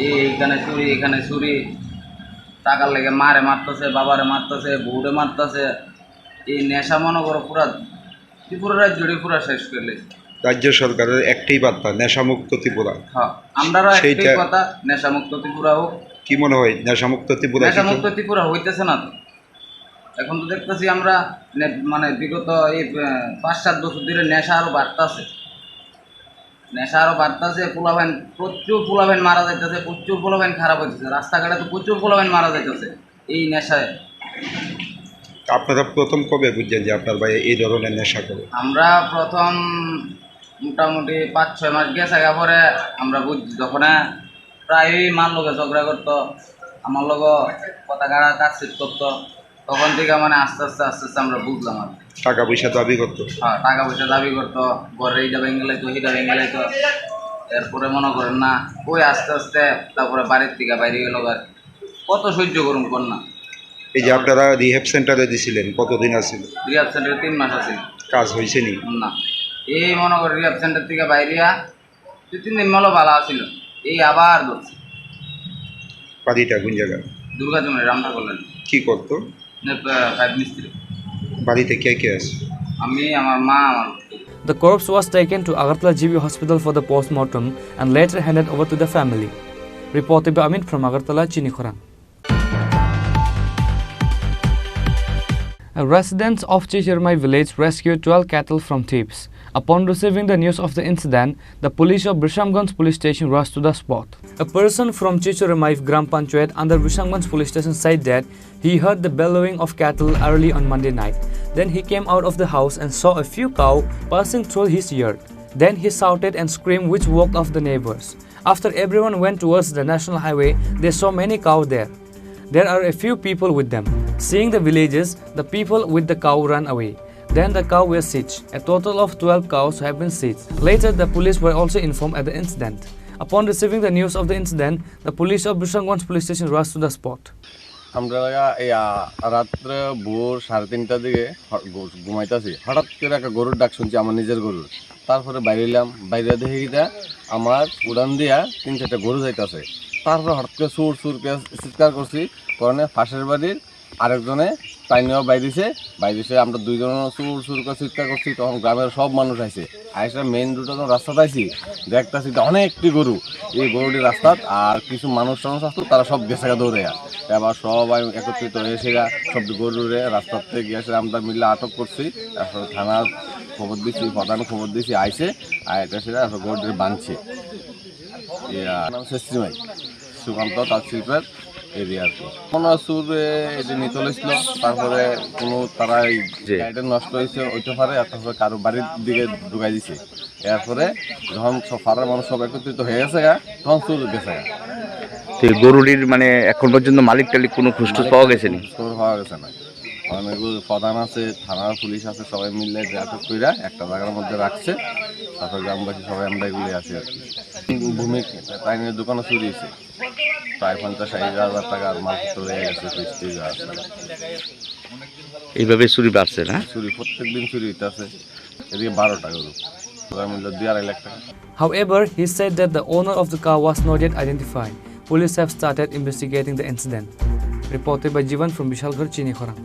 এইখানে চুরি এখানে চুরি টাকার লেগে মারে মারতেছে বাবারে মারতেছে বউরে মারতেছে এই নেশা মনে করো পুরা ত্রিপুরা রাজ্যটি পুরা শেষ করলে রাজ্য সরকারের একটাই বার্তা নেশামুক্ত ত্রিপুরা হ্যাঁ আমরাও একটাই কথা নেশামুক্ত ত্রিপুরা হোক কি মনে হয় নেশামুক্ত ত্রিপুরা নেশামুক্ত ত্রিপুরা হইতেছে না তো এখন তো দেখতেছি আমরা মানে বিগত এই 5-7 বছর ধরে নেশা আরও বাড়তেছে পোলাভাইন প্রচুর পোলাভাইন মারা যাইতেছে প্রচুর পোলাভাইন খারাপ হইতেছে রাস্তাঘাটে তো প্রচুর পোলাভাইন মারা যাইতেছে এই নেশায় আপনারা প্রথম কবে বুঝছেন যে আপনার ভাই এই ধরনের নেশা করে আমরা প্রথম মোটামুটি 5-6 মাস গেছে পরে আমরা বুঝছি যখন প্রায়ই মার লোকে ঝগড়া করতো আমার লোক কথা গাড়া কাটছিট করতো তখন থেকে মানে আস্তে আস্তে আমরা বুঝলাম আর টাকা পয়সা দাবি করতো হ্যাঁ টাকা পয়সা দাবি করতো ঘরে এইটা ভেঙে লাইতো হিটা ভেঙে লাইতো এরপরে মনে করেন না ওই আস্তে আস্তে তারপরে বাড়ির থেকে বাইরে গেল আর কত সহ্য করুন কর না এই যে আপনারা রিহ্যাব সেন্টারে দিছিলেন কতদিন আছিল রিহ্যাব সেন্টারে 3 মাস আছিল কাজ হয়েছে নি না এই মনে করেন রিহ্যাব সেন্টার থেকে বাইরিয়া 2-3 দিন মলো ভালো আছিল এই আবার ধরছে বাড়িটা কোন জায়গা দুর্গাজমে রামটা করলেন কি করতো 5 মিস্ত্রি বাড়িতে কে কে আছে আমি আমার মা আমার The corpse was taken to Agartala GB Hospital for the post-mortem and later handed over to the family. Reported by Amin from Agartala, Chinikhorang. Residents of Chichirmai village rescued 12 cattle from thieves. Upon receiving the news of the incident, the police of Brishamganj police station rushed to the spot. A person from Chichirmai Gram Panchayat under Brishamganj police station said that he heard the bellowing of cattle early on Monday night. Then he came out of the house and saw a few cows passing through his yard. Then he shouted and screamed, which woke up the neighbors. After everyone went towards the national highway, they saw many cows there. There are a few people with them. Seeing the villages, the people with the cow ran away. Then the cow were seized. A total of 12 cows have been seized. Later, the police were also informed at the incident. Upon receiving the news of the incident, the police of Brishamganj police station rushed to the spot. আমরা রাত্রে ভোর 3:30টার দিকে ঘুমাইতেছি হঠাৎ করে একটা গরুর ডাক শুনছি আমার নিজের গরুর তারপরে বাইরে এলাম বাইরে দেখে গিয়ে আমার উড়ান দিয়া 3-4টা গরু যাইতেছে তারপরে হঠাৎ করে সুর করে চিৎকার করছি কারণে পাশের বাড়ির আরেকজনে টাইনেও বাইরেছে আমরা দুইজন সুর করে চিৎকার করছি তখন গ্রামের সব মানুষ আইছে আইসা মেইন রোডে যখন রাস্তাতে আইছি দেখতেছি অনেকটি গরু এই গরুটির রাস্তাত আর কিছু মানুষ আসতো তারা সব গেছে দৌড়ে এবার সবাই একত্রিত হয়েছে সব গরুরে রাস্তার থেকে গিয়েছে আমরা মিলে আটক করছি তারপরে থানার খবর দিচ্ছি প্রধান খবর দিচ্ছি আইসে আর এটা সেটা গরুটির বাঁধছে নাম শ্রীমাই সুকান্ত তাঁত শিল্পের এরিয়া আর কি। কোনো সুরে এটি নিতে হয়েছিল, তারপরে কোনো তারা গাড়িটা নষ্ট হয়েছে ওইটা পারে, আর তারপরে কারো বাড়ির দিকে ঢুকাই দিছে। এরপরে যখন ফারার মানুষ সব একত্রিত হয়ে গেছে তখন সুর গেছে। গরুটির মানে এখন পর্যন্ত মালিক টালিক কোনো খুঁজটুজ পাওয়া গেছে নি? পাওয়া গেছে না। অনেকগুলো প্রধান আছে, থানার পুলিশ আছে, সবাই মিলে আটক করে একটা জায়গার মধ্যে রাখছে। তারপর গ্রামবাসী সবাই আমরা এগুলি আছি আর কি। ভূমি টাইনের দোকানে চুরি হয়েছে, প্রায় 50-60 টাকার মালপত্র লেগে গেছে। এইভাবে চুরি বাড়ছে না? চুরি প্রত্যেক দিন চুরি হইতেছে। এদিকে 12টা গরু, সবাই মিলে 2-2.5 লাখ টাকা। However, he said that the owner of the car was not yet identified. Police have started investigating the incident. Reported by Jivan from Bishalgarh, Chinikhorang.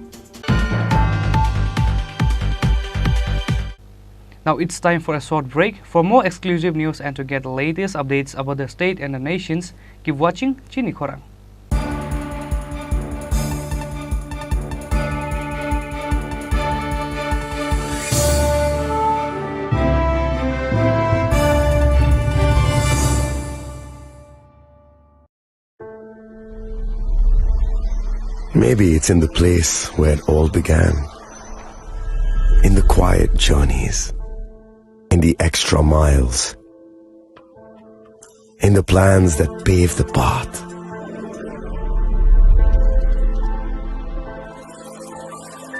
Now it's time for a short break. For more exclusive news and to get the latest updates about the state and the nations, keep watching Chinikhorang. Maybe it's in the place where it all began, in the quiet journeys, in the extra miles, in the plans that pave the path.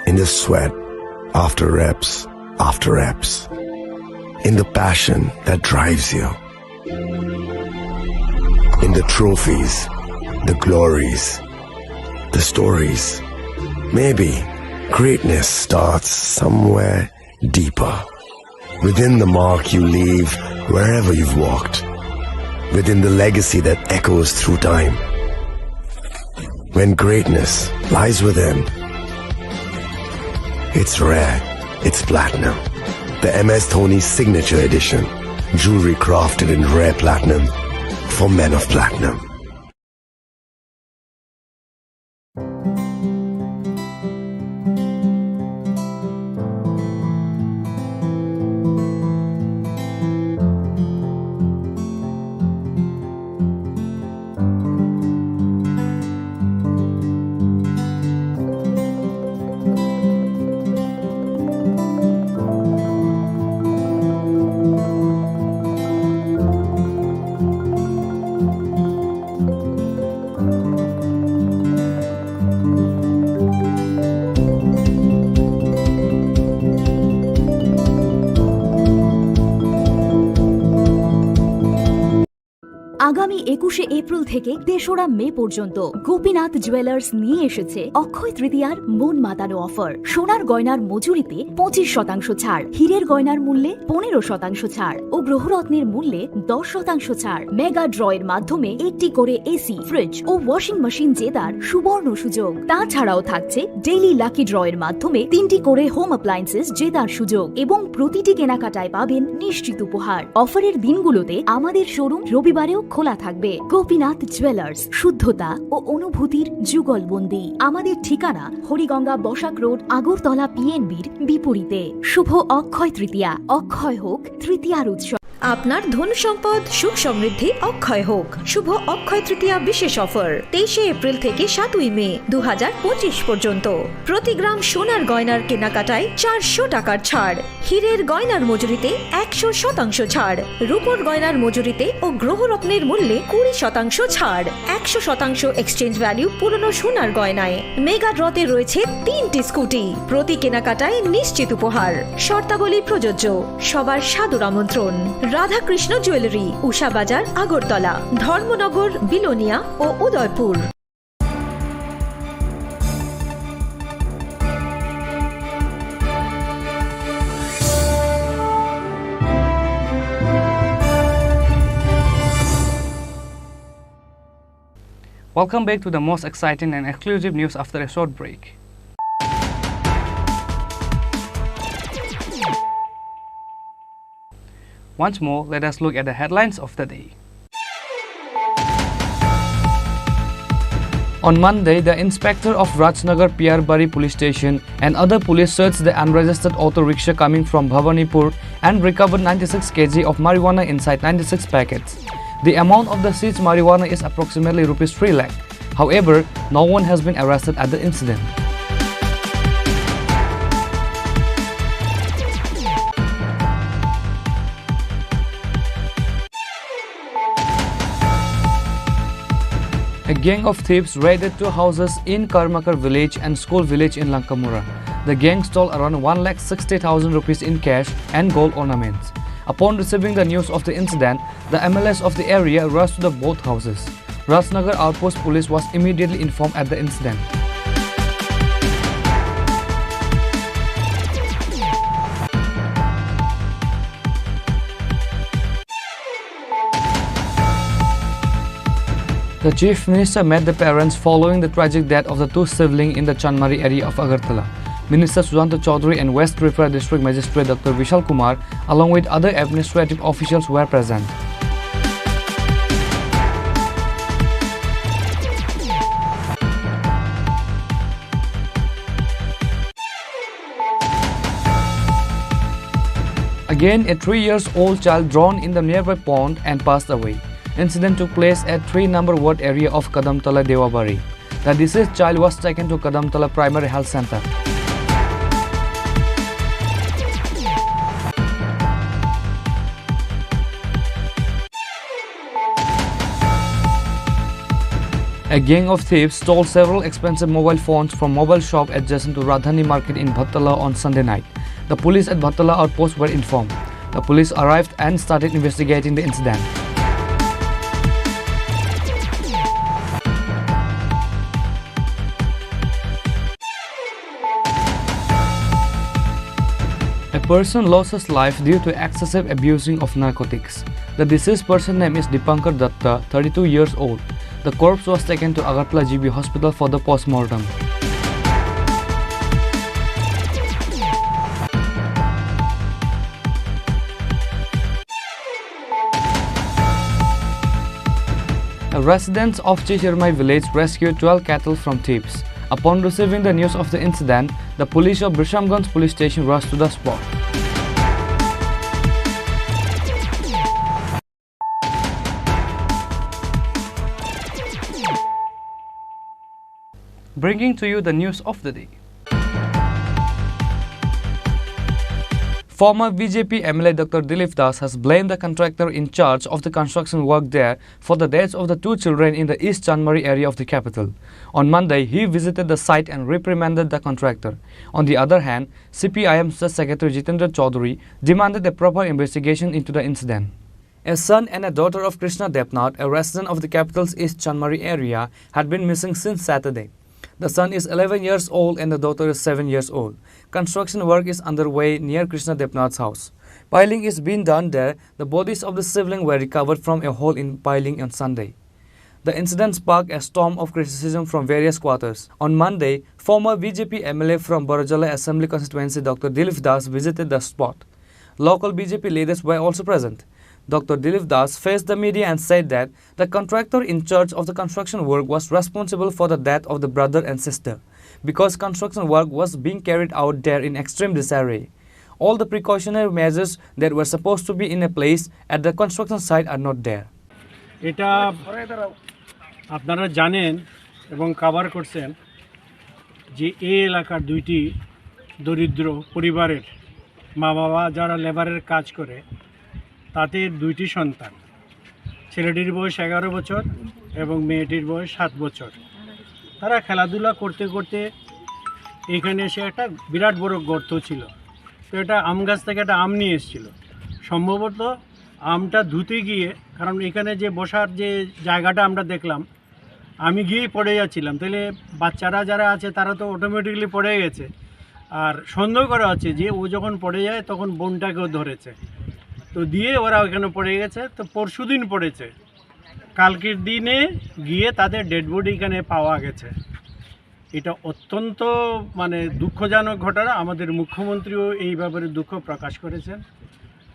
In the sweat after reps, in the passion that drives you, in the trophies, the glories, the stories. Maybe greatness starts somewhere deeper, within the mark you leave wherever you've walked, within the legacy that echoes through time. When greatness lies within, it's rare, it's platinum. The MS Dhoni Signature Edition, jewelry crafted in rare platinum for men of platinum. আগামী 21শে April থেকে 3রা মে পর্যন্ত Gopinath jewellers নিয়ে এসেছে অক্ষয় তৃতীয়ার মন মাতানো offer. সোনার গয়নার মজুরিতে 25% ছাড়, হীরের গয়নার মূল্যে 15% ছাড় ও গ্রহরত্নের মূল্যে 10% ছাড়। মেগা ড্রয়ের মাধ্যমে একটি করে এসি, ফ্রিজ ও ওয়াশিং মেশিন জেতার সুবর্ণ সুযোগ। তাছাড়াও থাকছে ডেইলি লাকি ড্রয়ের মাধ্যমে 3টি করে হোম অ্যাপ্লায়েন্সেস জেতার সুযোগ এবং প্রতিটি কেনাকাটায় পাবেন নিশ্চিত উপহার। অফারের দিনগুলোতে আমাদের শোরুম রবিবারেও খোলা থাকবে। গোপীনাথ জুয়েলার্স, শুদ্ধতা ও অনুভূতির যুগলবন্দি। আমাদের ঠিকানা হরিগঙ্গা বসাক রোড, আগরতলা পিএনবির বিপরীতে। শুভ অক্ষয় তৃতীয়া, অক্ষয় হোক তৃতীয়ার উৎসব। আপনার ধন সম্পদ সুখ সমৃদ্ধি অক্ষয় হোক। শুভ অক্ষয় তৃতীয়া বিশেষ অফার 23শে এপ্রিল থেকে 7ই মে 2025 পর্যন্ত। প্রতি গ্রাম সোনার গয়নার কেনাকাটায় 400 টাকার ছাড়, হীরের গয়নার মজুরিতে 100% ছাড়, রূপোর গয়নার মজুরিতে ও গ্রহরত্নের মূল্যে 20% ছাড়, 100% এক্সচেঞ্জ ভ্যালু পুরনো সোনার গয়নায়। মেগা ড্রতে রয়েছে 3টি স্কুটি, প্রতি কেনাকাটায় নিশ্চিত উপহার। শর্তাবলী প্রযোজ্য। সবার সাদর আমন্ত্রণ। রাধাকৃষ্ণ জুয়েলারি, উষা বাজার, আগরতলা, ধর্মনগর, বিলোনিয়া ও Udaipur. Welcome back to the most exciting and exclusive news after a short break. Once more, let us look at the headlines of the day. On Monday, the inspector of Rajnagar Piyarbari police station and other police searched the unregistered auto rickshaw coming from Bhavanipur and recovered 96 kg of marijuana inside 96 packets. The amount of the seized marijuana is approximately Rs 3 lakh. However, no one has been arrested at the incident. A gang of thieves raided two houses in Karmakar village and school village in Lankamura. The gang stole around 1,60,000 rupees in cash and gold ornaments. Upon receiving the news of the incident, the MLS of the area rushed to the both houses. Rajnagar Outpost Police was immediately informed at the incident. The Chief Minister met the parents following the tragic death of the two siblings in the Chanmari area of Agartala. Minister Sujanta Chaudhary and West Tripura District Magistrate Dr. Vishal Kumar, along with other administrative officials, were present. Again, a 3-year-old child drowned in the nearby pond and passed away. Incident took place at 3-number ward area of Kadamtala, Devabari. The deceased child was taken to Kadamtala Primary Health Center. A gang of thieves stole several expensive mobile phones from mobile shop adjacent to Radhani Market in Bhattala on Sunday night. The police at Bhattala outpost were informed. The police arrived and started investigating the incident. A person lost his life due to excessive abusing of narcotics. The deceased person's name is Dipankar Datta, 32 years old. The corpse was taken to Agartala GB Hospital for the post-mortem. Residents of Chihirmai village rescued 12 cattle from thieves. Upon receiving the news of the incident, the police of Brishamganj police station rushed to the spot. Bringing to you the news of the day. Former BJP MLA Dr. Dilip Das has blamed the contractor in charge of the construction work there for the deaths of the two children in the East Chanmari area of the capital. On Monday, he visited the site and reprimanded the contractor. On the other hand, CPIM State Secretary Jitendra Chaudhary demanded a proper investigation into the incident. A son and a daughter of Krishna Depnath, a resident of the capital's East Chanmari area, had been missing since Saturday. The son is 11 years old and the daughter is 7 years old. Construction work is underway near Krishna Depnath's house. Piling is being done there. The bodies of the siblings were recovered from a hole in piling on Sunday. The incident sparked a storm of criticism from various quarters. On Monday, former BJP MLA from Borajala Assembly constituency Dr. Dilip Das visited the spot. Local BJP leaders were also present. Dr. Dilip Das faced the media and said that the contractor in charge of the construction work was responsible for the death of the brother and sister because construction work was being carried out there in extreme disarray. All the precautionary measures that were supposed to be in a place at the construction site are not there. এটা আপনারা জানেন এবং cover করছেন যে এই এলাকার দুইটি দরিদ্র পরিবারের মা বাবা যারা লেবারের কাজ করে তাদের দুইটি সন্তান, ছেলেটির বয়স 11 বছর এবং মেয়েটির বয়স 7 বছর। তারা খেলাধুলা করতে করতে এখানে এসে একটা বিরাট বড় গর্ত ছিল, তো এটা আম গাছ থেকে একটা আম নিয়ে এসেছিল। সম্ভবত আমটা ধুতে গিয়ে, কারণ এখানে যে বসার যে জায়গাটা আমরা দেখলাম, আমি গিয়েই পড়ে যাচ্ছিলাম, তাহলে বাচ্চারা যারা আছে তারা তো অটোমেটিকলি পড়ে গেছে। আর সন্দেহ করা হচ্ছে যে ও যখন পড়ে যায় তখন বোনটাকেও ধরেছে, তো দিয়ে ওরা ওইখানে পড়ে গেছে। তো পরশু দিন পড়েছে, কালকের দিনে গিয়ে তাদের ডেড বডি এখানে পাওয়া গেছে। এটা অত্যন্ত দুঃখজনক ঘটনা। আমাদের মুখ্যমন্ত্রীও এই ব্যাপারে দুঃখ প্রকাশ করেছেন,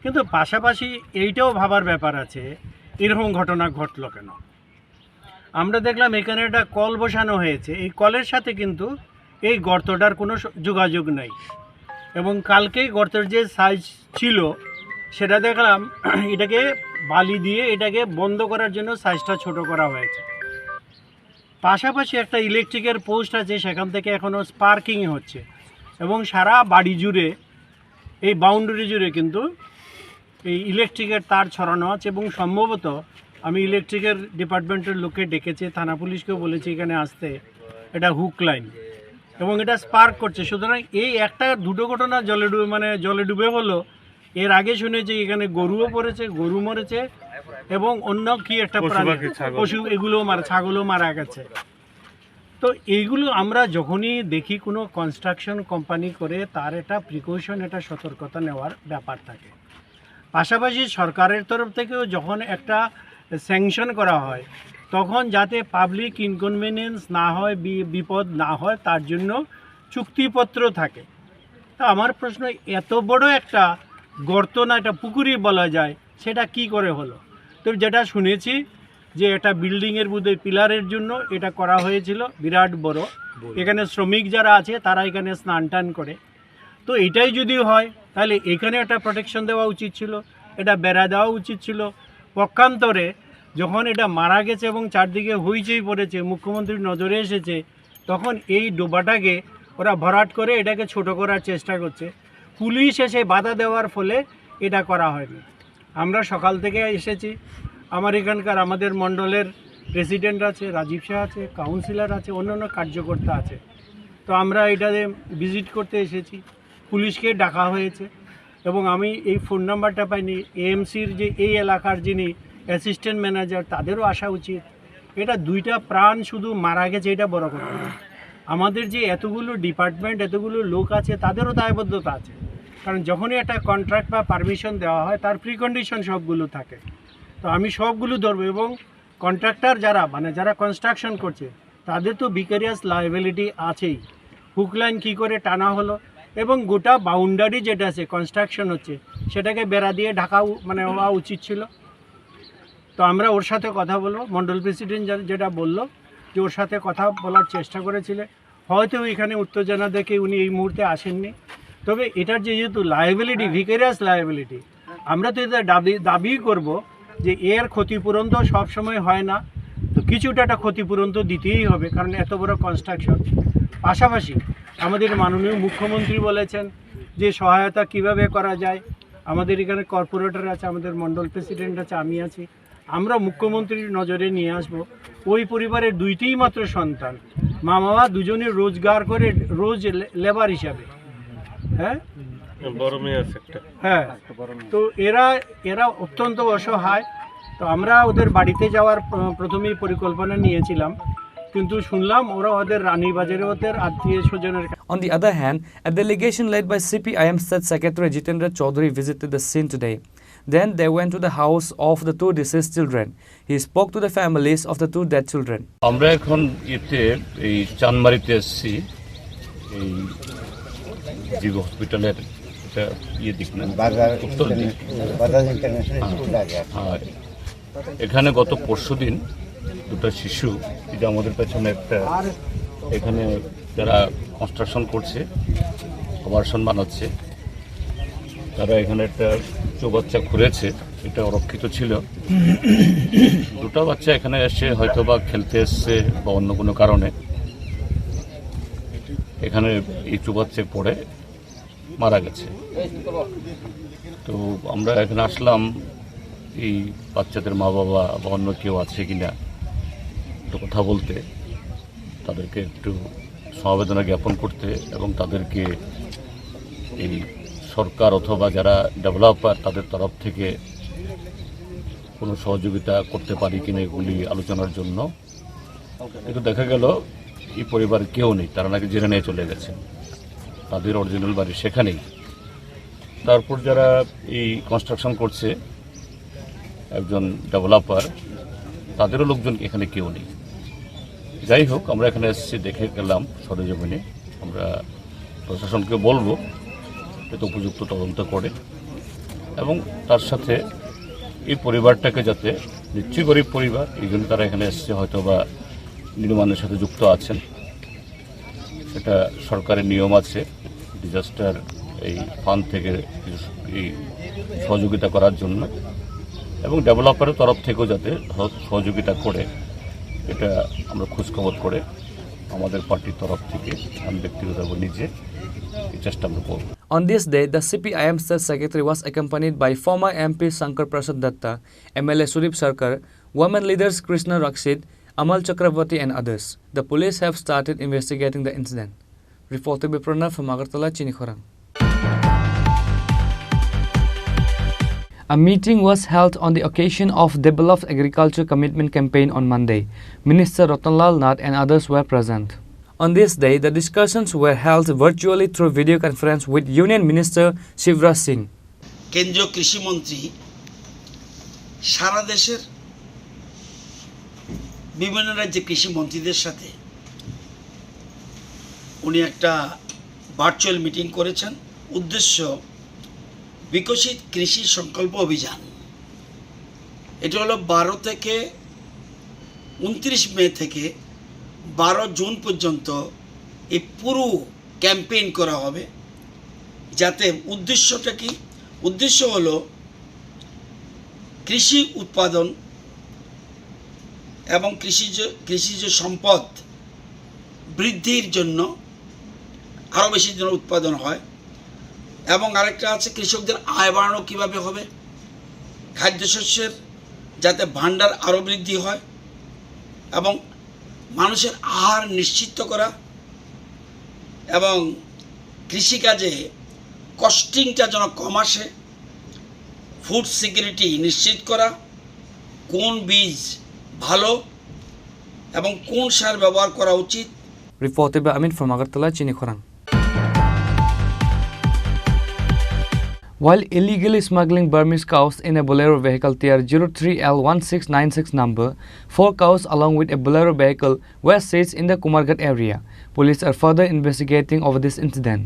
কিন্তু পাশাপাশি এইটাও ভাবার ব্যাপার আছে এরকম ঘটনা ঘটলো কেন। আমরা দেখলাম এখানে একটা কল বসানো হয়েছে, এই কলের সাথে কিন্তু এই গর্তটার কোনো যোগাযোগ নাই, এবং কালকেই গর্তের যে সাইজ ছিল সেটা দেখলাম এটাকে বালি দিয়ে এটাকে বন্ধ করার জন্য সাইজটা ছোট করা হয়েছে। পাশাপাশি একটা ইলেকট্রিকের পোস্ট আছে, সেখান থেকে এখনও স্পার্কিং হচ্ছে এবং সারা বাড়ি জুড়ে এই বাউন্ডারি জুড়ে কিন্তু এই ইলেকট্রিকের তার ছড়ানো আছে এবং সম্ভবত আমি ইলেকট্রিকের ডিপার্টমেন্টের লোককে ডেকেছি, থানা পুলিশকেও বলেছি এখানে আসতে, এটা হুক লাইন এবং এটা স্পার্ক করছে। সুতরাং এই একটা দুটো ঘটনা জলে ডুবে হলো। এর আগে শুনেছি এখানে গরুও পড়েছে, গরু মরেছে এবং অন্য কি একটা প্রাণী পশু এগুলো ছাগলও মারা গেছে। তো এইগুলো আমরা যখনই দেখি কোনো কনস্ট্রাকশন কোম্পানি করে তার একটা প্রিকশন, একটা সতর্কতা নেওয়ার ব্যাপার থাকে। পাশাপাশি সরকারের তরফ থেকেও যখন একটা স্যাংশন করা হয় তখন যাতে পাবলিক ইনকনভিনিয়েন্স না হয়, বিপদ না হয়, তার জন্য চুক্তিপত্র থাকে। তা আমার প্রশ্ন, এত বড় একটা গর্ত না এটা পুকুরই বলা যায়, সেটা কি করে হলো? তো যেটা শুনেছি যে এটা বিল্ডিংয়ের মধ্যে পিলারের জন্য এটা করা হয়েছিল বিরাট বড়, এখানে শ্রমিক যারা আছে তারা এখানে স্নান টান করে। তো এটাই যদি হয় তাহলে এখানে একটা প্রোটেকশন দেওয়া উচিত ছিল, এটা বেড়া দেওয়া উচিত ছিল। পক্ষান্তরে যখন এটা মারা গেছে এবং চারদিকে হইচই পড়েছে, মুখ্যমন্ত্রীর নজরে এসেছে, তখন এই ডোবাটাকে ওরা ভরাট করে এটাকে ছোট করার চেষ্টা করছে। পুলিশ এসে বাধা দেওয়ার ফলে এটা করা হয়নি। আমরা সকাল থেকে এসেছি, আমার এখানকার আমাদের মণ্ডলের প্রেসিডেন্ট আছে, রাজীব শাহ আছে, কাউন্সিলর আছে, অন্যান্য কার্যকর্তা আছে। তো আমরা এটাতে ভিজিট করতে এসেছি, পুলিশকে ডাকা হয়েছে এবং আমি এই ফোন নাম্বারটা পাইনি। এএমসির যে এই এলাকার যিনি অ্যাসিস্ট্যান্ট ম্যানেজার, তাদেরও আসা উচিত। এটা দুইটা প্রাণ শুধু মারা গেছে, এটা বড় কথা না। আমাদের যে এতগুলো ডিপার্টমেন্ট, এতগুলো লোক আছে, তাদেরও দায়বদ্ধতা আছে। কারণ যখনই একটা কন্ট্রাক্ট বা পারমিশন দেওয়া হয় তার প্রিকন্ডিশন সবগুলো থাকে। তো আমি সবগুলো ধরবো এবং কন্ট্রাক্টর যারা কনস্ট্রাকশন করছে তাদের তো ভিকারিয়াস লায়াবিলিটি আছেই। হুক লাইন কী করে টানা হলো এবং গোটা বাউন্ডারি যেটা আছে কনস্ট্রাকশন হচ্ছে সেটাকে বেড়া দিয়ে ঢাকা হওয়া উচিত ছিল। তো আমরা ওর সাথে কথা বলবো। মণ্ডল প্রেসিডেন্ট যেটা বললো যে ওর সাথে কথা বলার চেষ্টা করেছিলে, হয়তো এখানে উত্তেজনা দেখে উনি এই মুহূর্তে আসেননি। তবে এটার যেহেতু লায়াবিলিটি, ভিকারিয়াস লায়াবিলিটি, আমরা তো এটা দাবি করব যে এর ক্ষতিপূরণ তো সবসময় হয় না, তো কিছুটা একটা ক্ষতিপূরণ তো দিতেই হবে, কারণ এত বড় কনস্ট্রাকশন। পাশাপাশি আমাদের মাননীয় মুখ্যমন্ত্রী বলেছেন যে সহায়তা কিভাবে করা যায়। আমাদের এখানে কর্পোরেটর আছে, আমাদের মণ্ডল প্রেসিডেন্ট আছে, আমি আছি। আমরা মুখ্যমন্ত্রীর নজরে নিয়ে আসব। ওই পরিবারের দুইটিই মাত্র সন্তান, মা বাবা দুজনে রোজগার করে রোজ লেবার হিসাবে, হ্যাঁ হ্যাঁ, তো এরা অত্যন্ত অসহায়। তো আমরা ওদের বাড়িতে যাওয়ার প্রথমেই পরিকল্পনা নিয়েছিলাম, কিন্তু শুনলাম ওরা ওদের রানীবাজারে ওদের আত্মীয় স্বজনের। On the other hand, a delegation led by CPIM State Secretary Jitendra Chaudhary visited the scene today. Then they went to the house of the two deceased children. He spoke to the families of the two dead children. আমরা এখন এই চানমারিতে এসেছি, এই জীব হসপিটালের দিক না, উত্তর দিক। আর এখানে গত পরশুদিন দুটো শিশু, এটা আমাদের পেছনে একটা, এখানে যারা কনস্ট্রাকশন করছে, আবাসন বানাচ্ছে, তারা এখানে একটা চৌবাচ্চা খুঁড়েছে, এটা অরক্ষিত ছিল। দুটো বাচ্চা এখানে এসে হয়তো বা খেলতে এসছে বা অন্য কোনো কারণে এখানে এই চৌবাচ্চায় পড়ে মারা গেছে। তো আমরা এখানে আসলাম এই বাচ্চাদের মা বাবা বা অন্য কেউ আছে কিনা একটু কথা বলতে, তাদেরকে একটু সমবেদনা জ্ঞাপন করতে এবং তাদেরকে এই সরকার অথবা যারা ডেভেলপার তাদের তরফ থেকে কোনো সহযোগিতা করতে পারি কিনা এগুলি আলোচনার জন্য। কিন্তু দেখা গেল এই পরিবার কেউ নেই, তারা নাকি জেনে নিয়ে চলে গেছে, তাদের অরিজিনাল বাড়ি সেখানেই। তারপর যারা এই কনস্ট্রাকশন করছে, একজন ডেভেলপার, তাদেরও লোকজন এখানে কেউ নেই। যাই হোক, আমরা এখানে এসেছি, দেখে গেলাম সরেজমিনে। আমরা প্রশাসনকে বলবো যাতে উপযুক্ত তদন্ত করে এবং তার সাথে এই পরিবারটাকে, যাতে নিশ্চয়ই গরিব পরিবার, এই জন্য তারা এখানে এসছে, হয়তো বা নির্মাণের সাথে যুক্ত আছেন। এটা সরকারের নিয়ম আছে ডিজাস্টার এই ফান্ড থেকে এই সহযোগিতা করার জন্য, এবং ডেভেলপারের তরফ থেকেও যাতে সহযোগিতা করে এটা আমরা খোঁজখবর করে আমাদের পার্টির তরফ থেকে আমি ব্যক্তিগতভাবে নিজে এই চেষ্টা আমরা করব। On this day, the CPIM State Secretary was accompanied by former MP Shankar Prasad Datta, MLA Surip Sarkar, women leaders Krishna Rakshit, Amal Chakravarti and others. The police have started investigating the incident. Reported by Pranav from Agartala, Chinikhorang. A meeting was held on the occasion of Developed Agriculture Commitment Campaign on Monday. Minister Ratanlal Nath and others were present. On this day, the discussions were held virtually through video conference with Union Minister Shivraj Singh. কেন্দ্রীয় কৃষিমন্ত্রী সারা দেশের বিভিন্ন রাজ্যে কৃষিমন্ত্রীদের সাথে উনি একটা virtual meeting করেছেন। উদ্দেশ্য বিকশিত কৃষি সংকল্প অভিযান। এটা হলো 12 থেকে 29 মে থেকে 12 জুন পর্যন্ত এই পুরো ক্যাম্পেইন করা হবে। যাতে উদ্দেশ্যটা কি? উদ্দেশ্য হলো কৃষি উৎপাদন এবং কৃষিজ সম্পদ বৃদ্ধির জন্য আরও বেশি যেন উৎপাদন হয়, এবং আরেকটা আছে কৃষকদের আয় বাড়ানো কীভাবে হবে, খাদ্যশস্যের যাতে ভাণ্ডার আরও বৃদ্ধি হয় এবং মানুষের আহার নিশ্চিত করা, এবং কৃষিকাজে কস্টিংটা যেন কম আসে, ফুড সিকিউরিটি নিশ্চিত করা, কোন বীজ ভালো এবং কোন সার ব্যবহার করা উচিত। Reported by Amin from Agartala, Chinikhorang. While illegally smuggling Burmese cows in a Bolero vehicle TR03L1696 number, 4 cows along with a Bolero vehicle were seized in the Kumarghat area. Police are further investigating over this incident.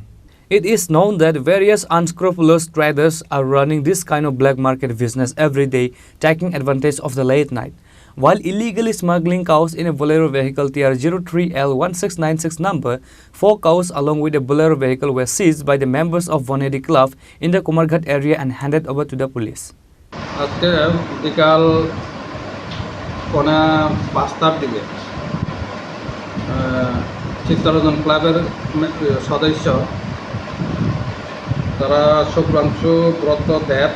It is known that various unscrupulous traders are running this kind of black market business every day, taking advantage of the late night. While illegally smuggling cows in a Bolero vehicle TR03L1696 number, 4 cows along with a Bolero vehicle were seized by the members of Vonedi Club in the Kumarghat area and handed over to the police. আজকে বিকাল 5:30 দিকে চিত্তরঞ্জন ক্লাবের সদস্য তারা শুক্রাংশু ব্রত দেব,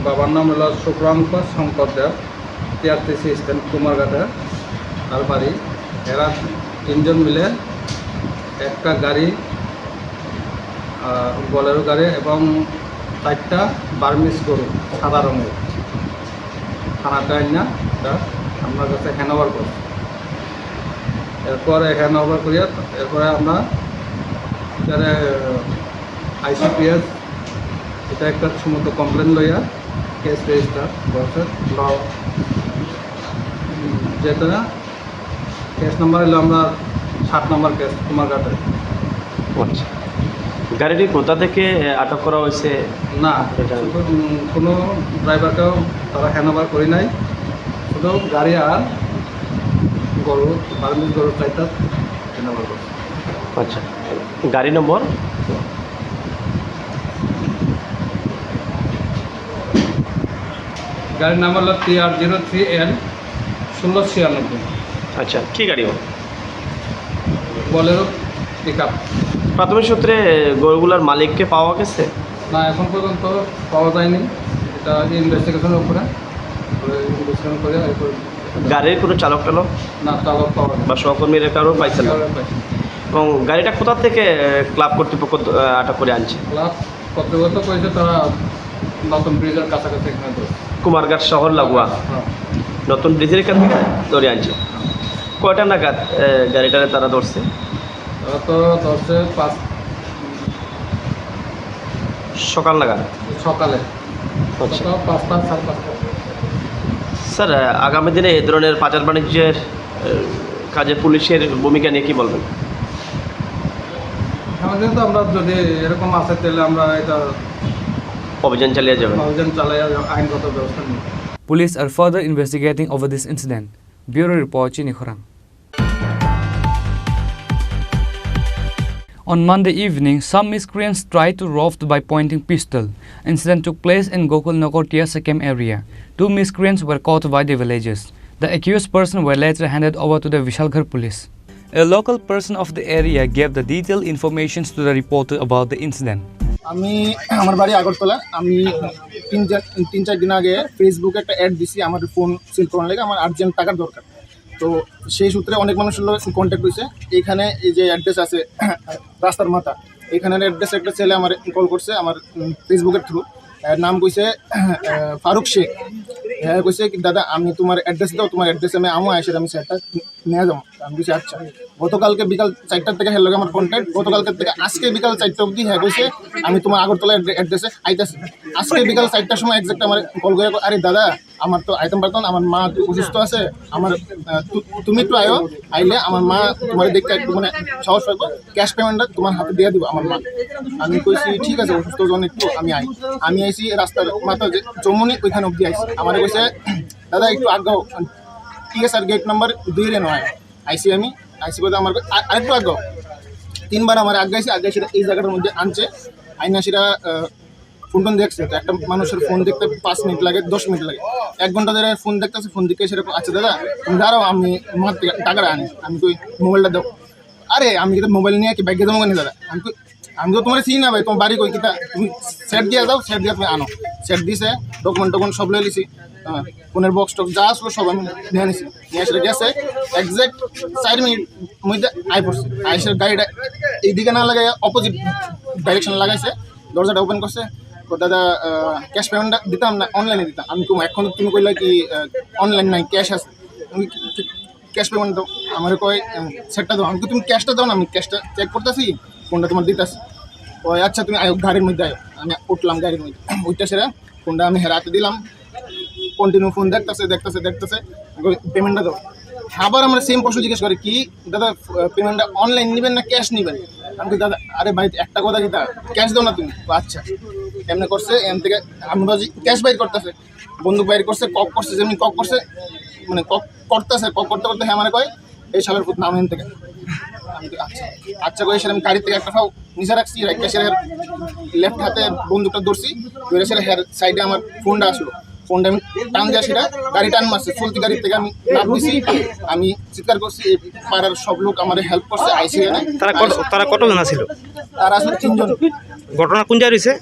বাবার নাম হলো শুক্রাংশ শঙ্কর দেব, টিআরটিসি স্ট্যান্ড কুমারঘাটে তার বাড়ি। এরা 3 জন মিলে একটা গাড়ি, বলেরো গাড়ি এবং 4টা বার্মিস গরু সাদা রঙের থানাটা না আমার কাছে হ্যান্ডওভার করি। এরপরে হ্যান্ডওভার করিয়া এরপরে আমরা ICPS এটা একটা সমস্ত কমপ্লেন লইয়া কেস রেজিস্টার করছে। যেটা কেস নাম্বার হলো আমরা 7 নম্বর কেস কুমারঘাটে। আচ্ছা, গাড়িটি কোথা থেকে আটক করা হয়েছে? না, কোনো ড্রাইভারকেও তারা হ্যান্ডওভার করি নাই, শুধু গাড়ি আর গরু বার্মিস গরু 4টা হ্যান্ডওভার করছে। আচ্ছা, গাড়ি নম্বর? গাড়ির নাম হলো TR03L1696। আচ্ছা, কি গাড়ি? বলেরো পিকআপ। প্রাথমিক সূত্রে গরুগুলার মালিককে পাওয়া গেছে? না, এখন পর্যন্ত পাওয়া যায়নি, এটা ইনভেস্টিগেশনের উপরে ইনভেস্টিগেশন করে। গাড়ির কোনো চালক টালক? না, চালক পাওয়া বা সহকর্মীরা কারো পাইছে না? এবং গাড়িটা কোথা থেকে ক্লাব কর্তৃপক্ষ আটক করে আনছে? ক্লাব কর্তৃপক্ষ করেছে তারা নতুন ব্রিজের কাছাকাছি এখানে কুমারঘাট শহর লাগোয়া নতুন ব্রিজের এখান থেকে ধরে আনছে। কয়টা নাগাদ গাড়িটারে তারা ধরছে? তারা তো ধরছে 5 সকাল নাগাদ। সকালে 5টা 5:30। স্যার, আগামী দিনে এই ধরনের পাচার বাণিজ্যের কাজে পুলিশের ভূমিকা নিয়ে কী বলবেন? আমাদের তো আমরা যদি এরকম আসে তাহলে আমরা এটা অভিযান চালিয়ে যাবেন। অভিযান চালিয়ে আইনগত ব্যবস্থা নিব। Police are further investigating over this incident. Bureau Report, Chinikhorang. On Monday evening, some miscreants tried to rob by pointing pistol. Incident took place in Gokul Nagar Tia Sekem area. 2 miscreants were caught by the villagers. The accused person were later handed over to the Vishalgarh police. A local person of the area gave the detailed information to the reporter about the incident. আমি আমার বাড়ি আগরতলা। আমি তিন চার দিন আগে ফেসবুকে একটা অ্যাড দিছি আমার ফোন সেল করার লাগে, আমার আর্জেন্ট টাকার দরকার। তো সেই সূত্রে অনেক মানুষের লোক কন্ট্যাক্ট হয়েছে। এইখানে এই যে অ্যাড্রেস আছে রাস্তার মাথা, এইখানের অ্যাড্রেস একটা ছেলে আমার কল করছে আমার ফেসবুকের থ্রু। নাম কইছে ফারুক শেখ। হ্যাঁ কইছে কি দাদা আমি তোমার অ্যাড্রেস দাও, তোমার অ্যাড্রেসে আমি আসে আমি সেটটা নিয়ে যাবো। আমি কইছি আচ্ছা। গতকালকে বিকাল 4টার থেকে হ্যাঁ আমার কন্ট্যাক্ট, গতকালকে থেকে আজকে বিকাল 4টা অবধি হ্যাঁ কইছে আমি তোমার আগরতলা অ্যাড্রেসে আইতাছি। আজকে বিকাল 4টার সময় এক্সাক্ট আমার কল করে আরে দাদা আমার তো আইতাম পারতাম, আমার মা অসুস্থ আছে, আমার তুমি একটু আয়ো, আইলে আমার মা তোমার দেখতে একটু মানে সাহস পাইবো, ক্যাশ পেমেন্টটা তোমার হাতে দিয়ে দিব আমার মা। আমি কইছি ঠিক আছে অসুস্থ জন একটু আমি আইছি রাস্তার মাথা যে চৌমনি ওইখানে অবধি আইছি। আমার কইছে দাদা একটু আগাও, TSR গেট নাম্বার 2 নয় আইসি। আমি আইসি বলতে আমার আরেকটু আগাও, 3বার আমার আগাইছি সেটা এই জায়গাটার মধ্যে আনছে। আইনা সেটা ফোন দেখছে, তো একটা মানুষের ফোন দেখতে 5 মিনিট লাগে 10 মিনিট লাগে, 1 ঘন্টা ধরে ফোন দেখতেছে। ফোন দেখে সেরকম আচ্ছা দাদা তুমি দাঁড়াও আমি আমার টাকাটা আনি। আমি কই মোবাইলটা দাও। আরে আমি কিন্তু মোবাইল নিয়ে কি ব্যাগে দেবো কেন দাদা? আমি তো তোমার চিনি না ভাই, তোমার বাড়ি কই কিতা, তুমি সেট দিয়ে দাও, সেট দিয়ে তুমি আনো। সেট দিছে, ডকুমেন্ট সব লয়ে লিছি, ফোনের বক্স টক যা আসলো সব আমি নিয়ে নিছি। নিয়ে এসে গেছে এক্সাক্ট 4 মিনিট মধ্যে আই পড়ছে। আইসের গাড়িটা এইদিকে না লাগাই অপোজিট ডাইরেকশন লাগাইছে, দরজাটা ওপেন করছে। দাদা ক্যাশ পেমেন্টটা দিতাম না অনলাইনে দিতাম। আমি এখন তুমি কইলা কি অনলাইন নাই ক্যাশ আছে, আমি ক্যাশ পেমেন্ট দাও। আমার কয় সেটটা দাও। আমি তুমি ক্যাশটা দাও না, আমি ক্যাশটা চেক করতেছি, ফোনটা তোমার দিতেছি। ওই আচ্ছা তুমি আয়ো গাড়ির মধ্যে আয়ো। আমি উঠলাম গাড়ির মধ্যে, ওইটা সেরা ফোনটা আমি হেরাতে দিলাম। কন্টিনিউ ফোন দেখতেছে পেমেন্টটা দাও। আবার আমরা সেম প্রশ্ন জিজ্ঞেস করে কি দাদা পেমেন্টটা অনলাইন নেবেন না ক্যাশ নেবেন? আমি দাদা আরে ভাই একটা কথা কি ক্যাশ দাও না তুমি। আচ্ছা এমনি করছে, এম থেকে আমি বাজি ক্যাশ বাইর করতেছে, বন্দুক বাইর করছে, কক করছে, যেমনি কক করছে মানে কক করতেছে, কক করতে করতে হ্যাঁ মানে কয় এই সালের ফুট নাম এন থেকে। আমি আচ্ছা আচ্ছা কয়ে সেটা আমি গাড়ি থেকে একটা ফাও নিচে রাখছি, ক্যাশের লেফট হাতে বন্দুকটা ধরছি, ধরে সেটা হেয়ার সাইডে আমার ফোনটা আসলো। ফোনটা আমি টান দেওয়া সেটা গাড়ি টান মারছে, চলতি গাড়ি থেকে আমি লাভ দিছি। আমি চিৎকার করছি, পাড়ার সব লোক আমার হেল্প করছে। আইসি তারা কতজন ছিল? তারা আসলে 3 জন। ঘটনা কোন জায়গায় হয়েছে?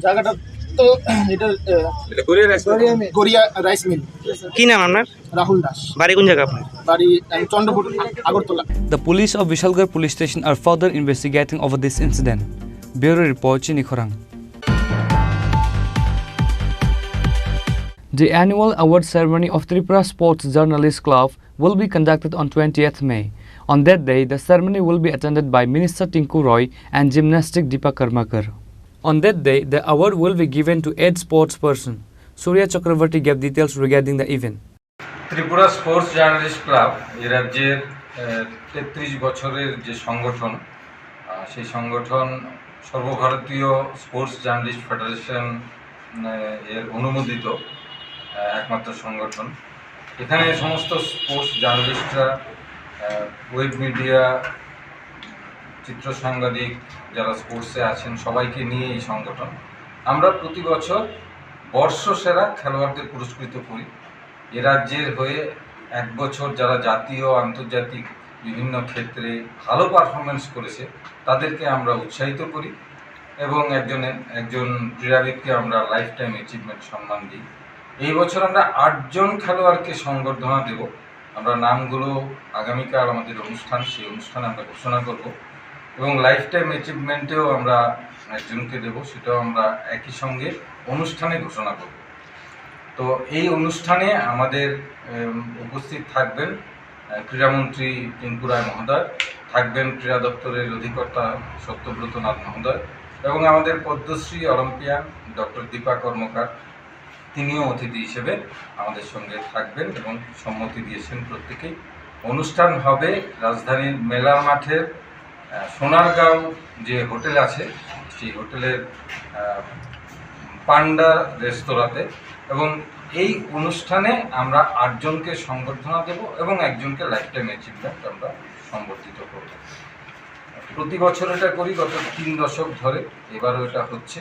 জায়গাটা তো এটা গড়িয়া রাইস মিল। কি নাম আপনার? রাহুল দাস। বাড়ি কোন জায়গা আপনার? বাড়ি Chandrapur Agartala. The police of Vishalgarh police station are further investigating over this incident. Bureau report Chini Khorang. The annual award ceremony of Tripura Sports Journalists Club will be conducted on 20th May. On that day, the ceremony will be attended by Minister Tinku Roy and Gymnastic Deepa Karmakar. On that day, the award will be given to 8 sports person. Surya Chakravarti gave details regarding the event. Tripura sports journalist club এ রাজ্যের 33 বছরের যে সংগঠন, সেই সংগঠন সর্বভারতীয় sports journalist federation এর অনুমোদিত একমাত্র সংগঠন। এখানে সমস্ত স্পোর্টস জার্নালিস্টরা, ওয়েব মিডিয়া, চিত্র সাংবাদিক যারা স্পোর্টসে আছেন সবাইকে নিয়ে এই সংগঠন। আমরা প্রতি বছর বর্ষসেরা খেলোয়াড়দের পুরস্কৃত করি। এ রাজ্যের হয়ে 1 বছর যারা জাতীয় আন্তর্জাতিক বিভিন্ন ক্ষেত্রে ভালো পারফরমেন্স করেছে তাদেরকে আমরা উৎসাহিত করি এবং একজন ক্রীড়াবিদকে আমরা লাইফ টাইম অ্যাচিভমেন্ট সম্মান দিই। এই বছর আমরা 8 জন খেলোয়াড়কে সংবর্ধনা দেব। আমরা নামগুলো আগামীকাল আমাদের অনুষ্ঠান, সেই অনুষ্ঠানে আমরা ঘোষণা করব এবং লাইফ টাইম অ্যাচিভমেন্টেও আমরা একজনকে দেব, সেটাও আমরা একই সঙ্গে অনুষ্ঠানে ঘোষণা করব। তো এই অনুষ্ঠানে আমাদের উপস্থিত থাকবেন ক্রীড়ামন্ত্রী টিঙ্কু রায় মহোদয়, থাকবেন ক্রীড়া দপ্তরের অধিকর্তা সত্যব্রত নাথ মহোদয় এবং আমাদের পদ্মশ্রী অলিম্পিয়ান ডক্টর দীপা কর্মকার, তিনিও অতিথি হিসেবে আমাদের সঙ্গে থাকবেন এবং সম্মতি দিয়েছেন প্রত্যেকেই। অনুষ্ঠান হবে রাজধানীর মেলা মাঠের সোনারগাঁও যে হোটেল আছে সেই হোটেলের পান্ডা রেস্তোরাঁতে এবং এই অনুষ্ঠানে আমরা 8 জনকে সংবর্ধনা দেব এবং একজনকে লাইফ টাইম অ্যাচিভমেন্ট আমরা সম্বর্ধিত করব। প্রতি বছর এটা করি গত 3 দশক ধরে, এবারও এটা হচ্ছে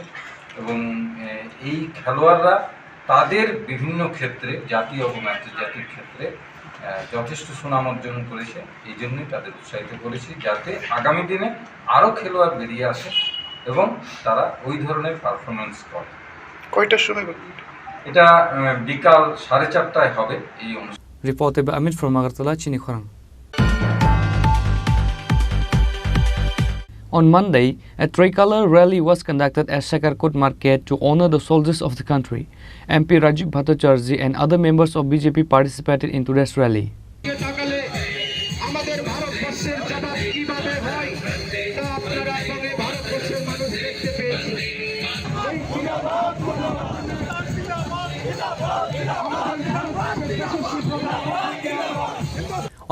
এবং এই খেলোয়াড়রা তাদের বিভিন্ন ক্ষেত্রে জাতীয় এবং আন্তর্জাতিক ক্ষেত্রে যথেষ্ট সুনাম অর্জন করেছে। এই জন্যই তাদের উৎসাহিত করেছি, যাতে আগামী দিনে আরও খেলোয়াড় বেরিয়ে আসে এবং তারা ওই ধরনের পারফরমেন্স করে। কয়টার সময়? এটা বিকাল 4:30টায় হবে এই অনুষ্ঠান। Reported by Amit from Agartala, Chini Khorang. On Monday, a tricolor rally was conducted at Shakarkot Market to honor the soldiers of the country. MP Rajiv Bhattacharjee and other members of BJP participated in today's rally.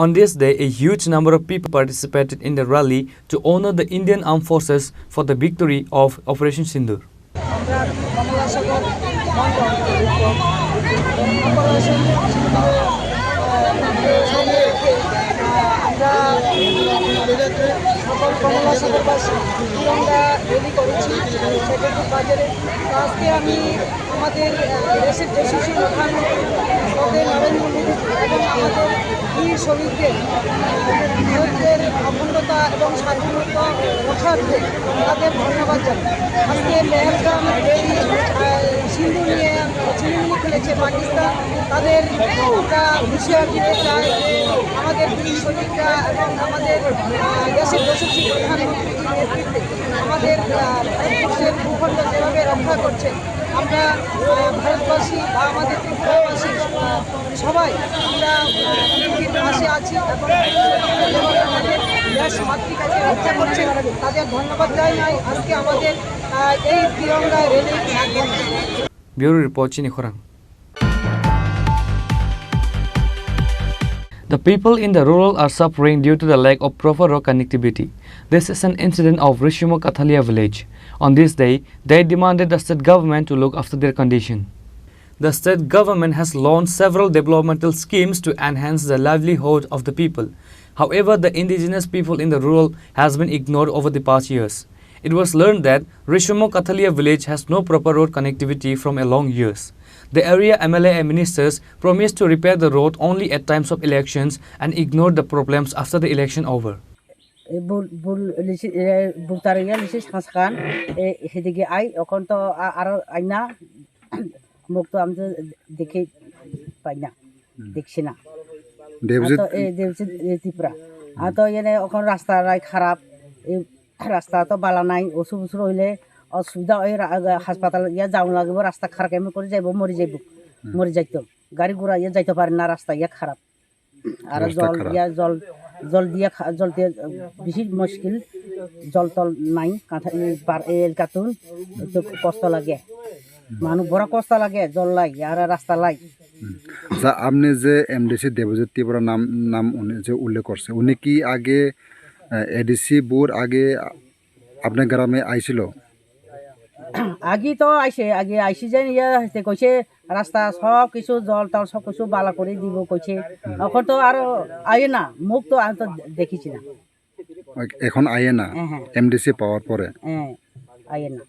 On this day, a huge number of people participated in the rally to honor the Indian Armed Forces for the victory of Operation Sindoor. সকল কমলা সাগরবাসী Tiranga rally করেছি secretary বাজারে। আজকে আমি আমাদের দেশের যশস্বী প্রধানমন্ত্রী নরেন্দ্র মোদী এবং আমাদের বীর শহীদদের ভারতের অখণ্ডতা এবং স্বাধীনতা রক্ষার্থে তাদের ধন্যবাদ জানাই। আজকে পেহেলগাম রেলি সিন্ধু নিয়ে ছিনিমিনি খেলেছে পাকিস্তান, তাদের আমরা হুঁশিয়ার দিতে চাই যে আমাদের বীর শহীদরা এবং আমাদের দেশের যশস্বী প্রধানমন্ত্রীর নেতৃত্বে আমাদের ভারতবর্ষের ভূখণ্ড যেভাবে রক্ষা করছে, আমরা ভারতবাসী বা আমাদের ত্রিপুরাবাসী সবাই আমরা পৃথিবীর পাশে আছি এবং আমাদের দেশ মাতৃকাছে রক্ষা করছে, তাদের ধন্যবাদ জানাই। আজকে আমাদের এই তিরঙ্গা রেলি মাধ্যমে। Bureau Report, Chini Khorang. The people in the rural are suffering due to the lack of proper road connectivity. This is an incident of Rishimo Kathalia village. On this day, they demanded the state government to look after their condition. The state government has launched several developmental schemes to enhance the livelihood of the people. However, the indigenous people in the rural has been ignored over the past years. It was learned that Rishimo Kathalia village has no proper road connectivity from a long years. The area MLA and ministers promised to repair the road only at times of elections and ignored the problems after the election over. রাস্তা তো বালা নাই, ওষুধ ওষুধ হইলে অসুবিধা ওই হাসপাতাল ইয়া যাওয়া লাগবে, রাস্তা খারাপ এমন করে যাইব, মরে যাইতো, গাড়ি ঘোড়া ইয়ে যাইতে পারে না, রাস্তা ইয়া খারাপ। আর জল দিয়ে বেশি মুশকিল, জল টল নাই, কাতুন একটু কষ্ট লাগে, মানুষ বড় কষ্ট লাগে, জল লাই আর রাস্তা লাই। আচ্ছা, আপনি যে এমডিসি দেবজিৎ ত্রিপুরা নাম উনি যে উল্লেখ করছে, উনি কি আগে এডিসি বুর আগে আপনার গ্রামে আইছিল? আগে তো আগে আইসি যে ইয়ে কইছে রাস্তা সব কিছু জল টল সব কিছু বালা করে দিব কইছে, এখন তো আর আয়ে না, মুখ তো আমি তো দেখিছি না, এখন আয়ে না এমডিসি পাওয়ার পরে আয়ে না।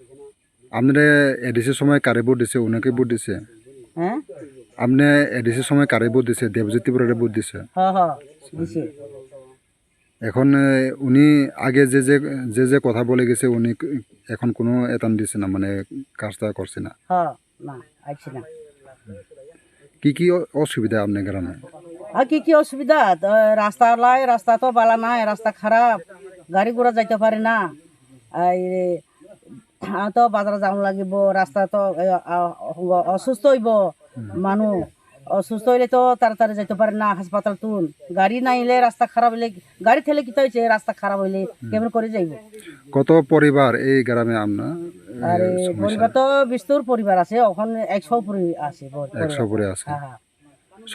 আপনারা এডিসির সময় কারে ভোট দিছে? উনাকে ভোট দিছে? হ্যাঁ, আপনি এডিসির সময় কারে ভোট দিছে? দেবজিৎ ত্রিপুরারে ভোট দিছে? হ্যাঁ দিছে। এখন উনি আগে যে কথা বলে গেছে, উনি এখন কোনো এতান দিছে না, মানে কাজটা করছে না? হ্যাঁ, না আইছে না। কি অসুবিধা আপনার গ্রামে? আর কি অসুবিধা? রাস্তা তো বালা নাই, রাস্তা খারাপ, গাড়ি ঘোড়া যাইতে পারে না, তো বাজারে যাওয়া লাগিব, রাস্তা তো অসুস্থ হইব মানুষ, অসুস্থ হইলে তো তাড়াতাড়ি যাইতে পারে না হাসপাতাল তুন, গাড়ি না হইলে রাস্তা খারাপ হইলে, গাড়ি থেলে কি হয়েছে, রাস্তা খারাপ হইলে কেমন করে যাইব? কত পরিবার এই গ্রামে আপনার? আরে পরিবার তো বিস্তর পরিবার আছে, ওখানে 100 উপরে আছে। 100 উপরে আছে।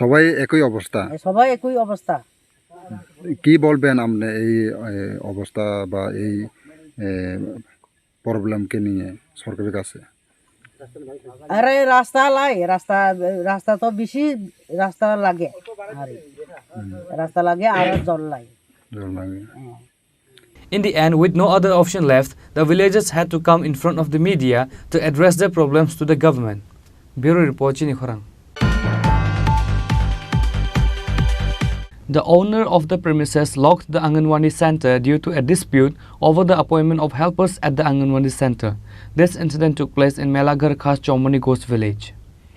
সবাই একই অবস্থা? সবাই একই অবস্থা। কি বলবেন আপনি এই অবস্থা বা এই প্রবলেমকে নিয়ে সরকারের কাছে? আরে রাস্তা তো বেশি রাস্তা লাগে, আর জল লাগে। In the end, with no other option left, the villagers had to come in front of the media to address their problems to the government. Bureau Report Chini Khorang. The owner of the premises locked the Anganwadi center due to a dispute over the appointment of helpers at the Anganwadi center. This incident took place in Melaghar Khas Chaumani Ghost village.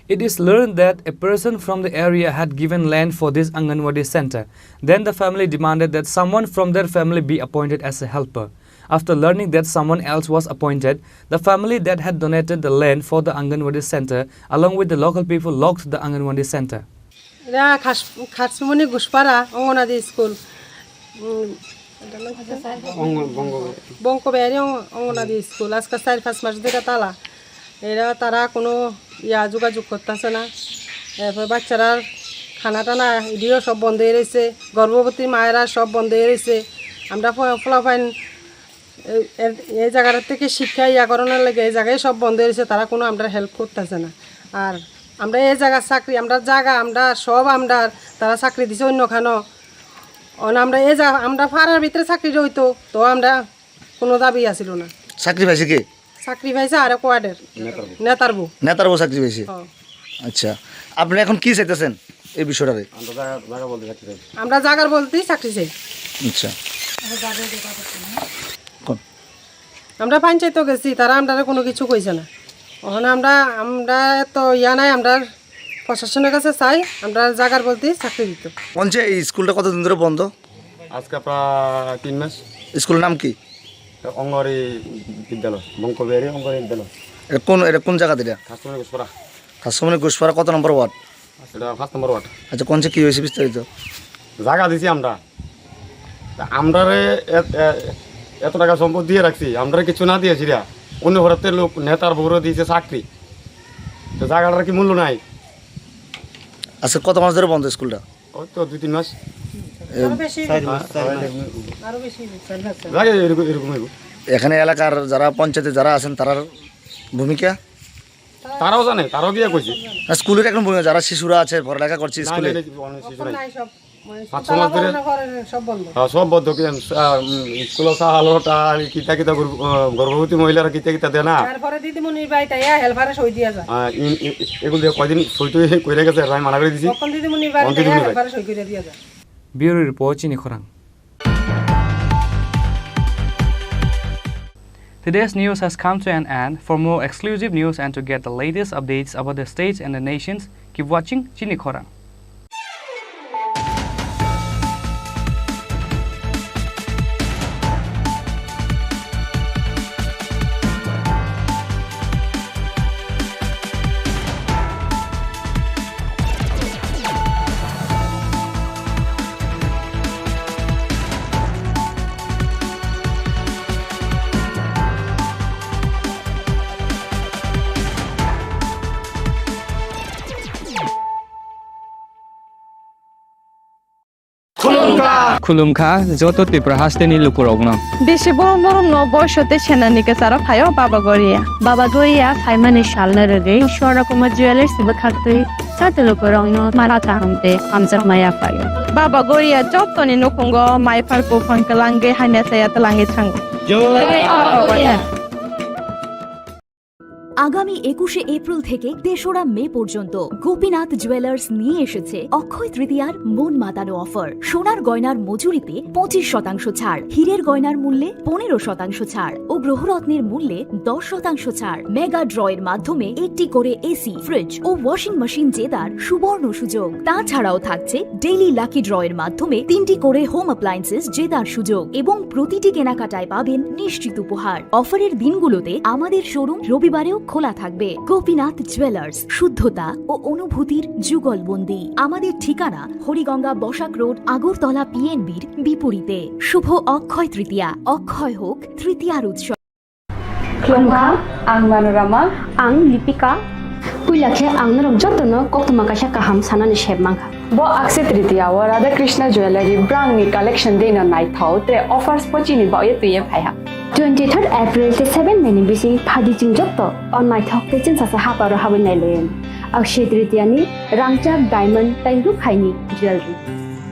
It is learned that a person from the area had given land for this Anganwadi center. Then the family demanded that someone from their family be appointed as a helper. After learning that someone else was appointed, the family that had donated the land for the Anganwadi center along with the local people locked the Anganwadi center. এটা খাসমনি ঘুষপাড়া anganwadi school বঙ্কবেয়ারি anganwadi school আজকে 4-5 মাস ধরে তালা এরা তারা কোনো যোগাযোগ করতেছে না। এরপর বাচ্চারা খানা টানা এদিও সব বন্ধ হয়ে রয়েছে, গর্ভবতী মায়েরা সব বন্ধ হয়ে রয়েছে। আমরা ফলাফাইন এই জায়গার থেকে শিক্ষা করানোর লাগে এই জায়গায় সব বন্ধ হয়ে রয়েছে, তারা কোনো আমরা হেল্প করতেছে না। আর আমরা এই জায়গার চাকরি আমরা সব আমরা তারা চাকরি দিছে অন্যখানো আমরা এই আমরা ফাড়ার ভিতরে চাকরি হইতো তো আমরা কোনো দাবি আসিল না। চাকরি পাইছে কি? চাকরি পাইছে আর কোয়ার্ডের নেতারবো চাকরি পাইছে। আচ্ছা, আপনি এখন কি চাইতেছেন এই বিষয়টারে? আমরা জায়গার বলতেই চাকরি চাই। আচ্ছা, আমরা পঞ্চায়েত গেছি, তারা আমরা কোনো কিছু কইছে না। ওখানে আমরা তো নাই, আমরা প্রশাসনের কাছে চাই আমরা জায়গার বলতেই চাকরি দিত। পঞ্চায়েত এই স্কুলটা কতদিন ধরে বন্ধ? আজকে প্রায় 3 মাস। স্কুলের নাম কি? অঙ্গরি বিদ্যালয়, বঙ্কবেয়ারি অঙ্গরি বিদ্যালয়। এটা কোন জায়গা দিলা? খাসমনি ঘোষপাড়া কত নম্বর ওয়ার্ড? এটা 5 নম্বর ওয়ার্ড। আচ্ছা, কোন কি হয়েছে বিস্তারিত? জায়গা দিছি আমরা এত টাকা সম্পদ দিয়ে রাখছি, আমরা কিছু না দিয়েছি রা অন্য ঘরের লোক নেতার বউরে দিয়েছে চাকরি, তো জায়গাটার কি মূল্য নাই। আচ্ছা, কত মাস ধরে বন্ধ স্কুলটা? ওই তো 2-3 মাস। এখানে এলাকার যারা পঞ্চায়েতে যারা আছেন তারার ভূমিকা তারাও জানে, তারাও গিয়ে কইছে স্কুলের এখন ভূমিকা যারা শিশুরা আছে পড়ালেখা করছে স্কুলে সব বন্ধ। স্কুল কিতা কিতা গর্ভবতী মহিলারা কিতা কিতা দেয় না, এগুলো দিয়ে কয়দিন সই টই করে গেছে, আমি মানা করে দিছি। Bureau Report Chini Khorang. Today's news has come to an end. For more exclusive news and to get the latest updates about the states and the nations, keep watching Chini Khorang. খুলুমখা যত তীব্র হাসতে নিলুপুর অগ্ন বেশি বড় নরম বয়সতে সেনানিকে সারা ফায়ও বাবা গরিয়া ফাইমানে শালনা রে ঈশ্বর কুমার জুয়েলার্স বখাতে সাতে লোকের অন্য মারাতা হামতে আমজার মায়া ফায় বাবা গরিয়া যতনি নকুঙ্গ মাইফার কো ফনকলাঙ্গে হাইনা সায়াত লাঙ্গে থাঙ্গ আগামী 21শে এপ্রিল থেকে 3রা মে পর্যন্ত গোপীনাথ জুয়েলার্স নিয়ে এসেছে অক্ষয় তৃতীয়ার মন মাতানো অফার। সোনার গয়নার মজুরিতে 25% ছাড়, হীরের গয়নার মূল্যে 15% ছাড় ও গ্রহরত্নের মূল্যে 10% ছাড়। মেগা ড্রয়ের মাধ্যমে একটি করে এসি, ফ্রিজ ও ওয়াশিং মেশিন জেতার সুবর্ণ সুযোগ। তাছাড়াও থাকছে ডেইলি লাকি ড্রয়ের মাধ্যমে 3টি করে হোম অ্যাপ্লায়েন্সেস জেতার সুযোগ এবং প্রতিটি কেনাকাটায় পাবেন নিশ্চিত উপহার। অফারের দিনগুলোতে আমাদের শোরুম রবিবারেও খোলা থাকবে। গোপীনাথ জুয়েলার্স, শুদ্ধতা ও অনুভূতির যুগলবন্দি। আমাদের ঠিকানা হরিগঙ্গা বসাক রোড, আগরতলা পিএনবির বিপরীতে। শুভ অক্ষয় তৃতীয়া, অক্ষয় হোক তৃতীয়ার উৎসব। Klongka, ang Manorama, ang Lipika. Kuilakhe ang narok jotono koktuma kasha kaham sanani shebmangka. Bo akse tritiya wa Radha Krishna Jewelry brand ni collection dena nai thau tre offers pochini ba ye tuye phaiha. 23rd April te 7 meni bisi phadi jing jotto on my thok te chin sa ha paro ha nai len. Akshay tritiya ni rangchak diamond tairu khaini jewelry.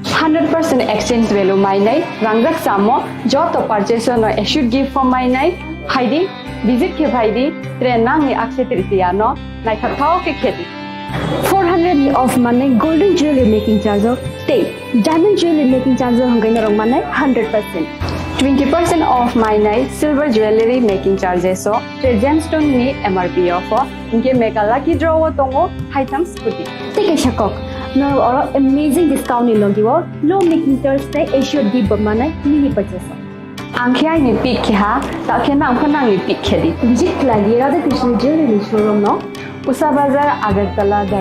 100% exchange value my nai rangjak samo joto purchase no should give for my nai haidi visit ke bhaidi trenang ni Akshay Tritiya no naithathao ke khedi 400 of money golden jewelry making charge of stay diamond jewelry making charge of hangai narong mane 100% 20% off my night silver jewelry making charges so gemstone ni MRP of inke mega lucky draw tongo items scooty take a shakok no or amazing discount ni logiwo low making charge te issue di bamane mini purchase angkhai ni pick kha ta khena angkhana ni pick khedi visit lagi Radha Krishna jewelry showroom no Usa Bazar Agartala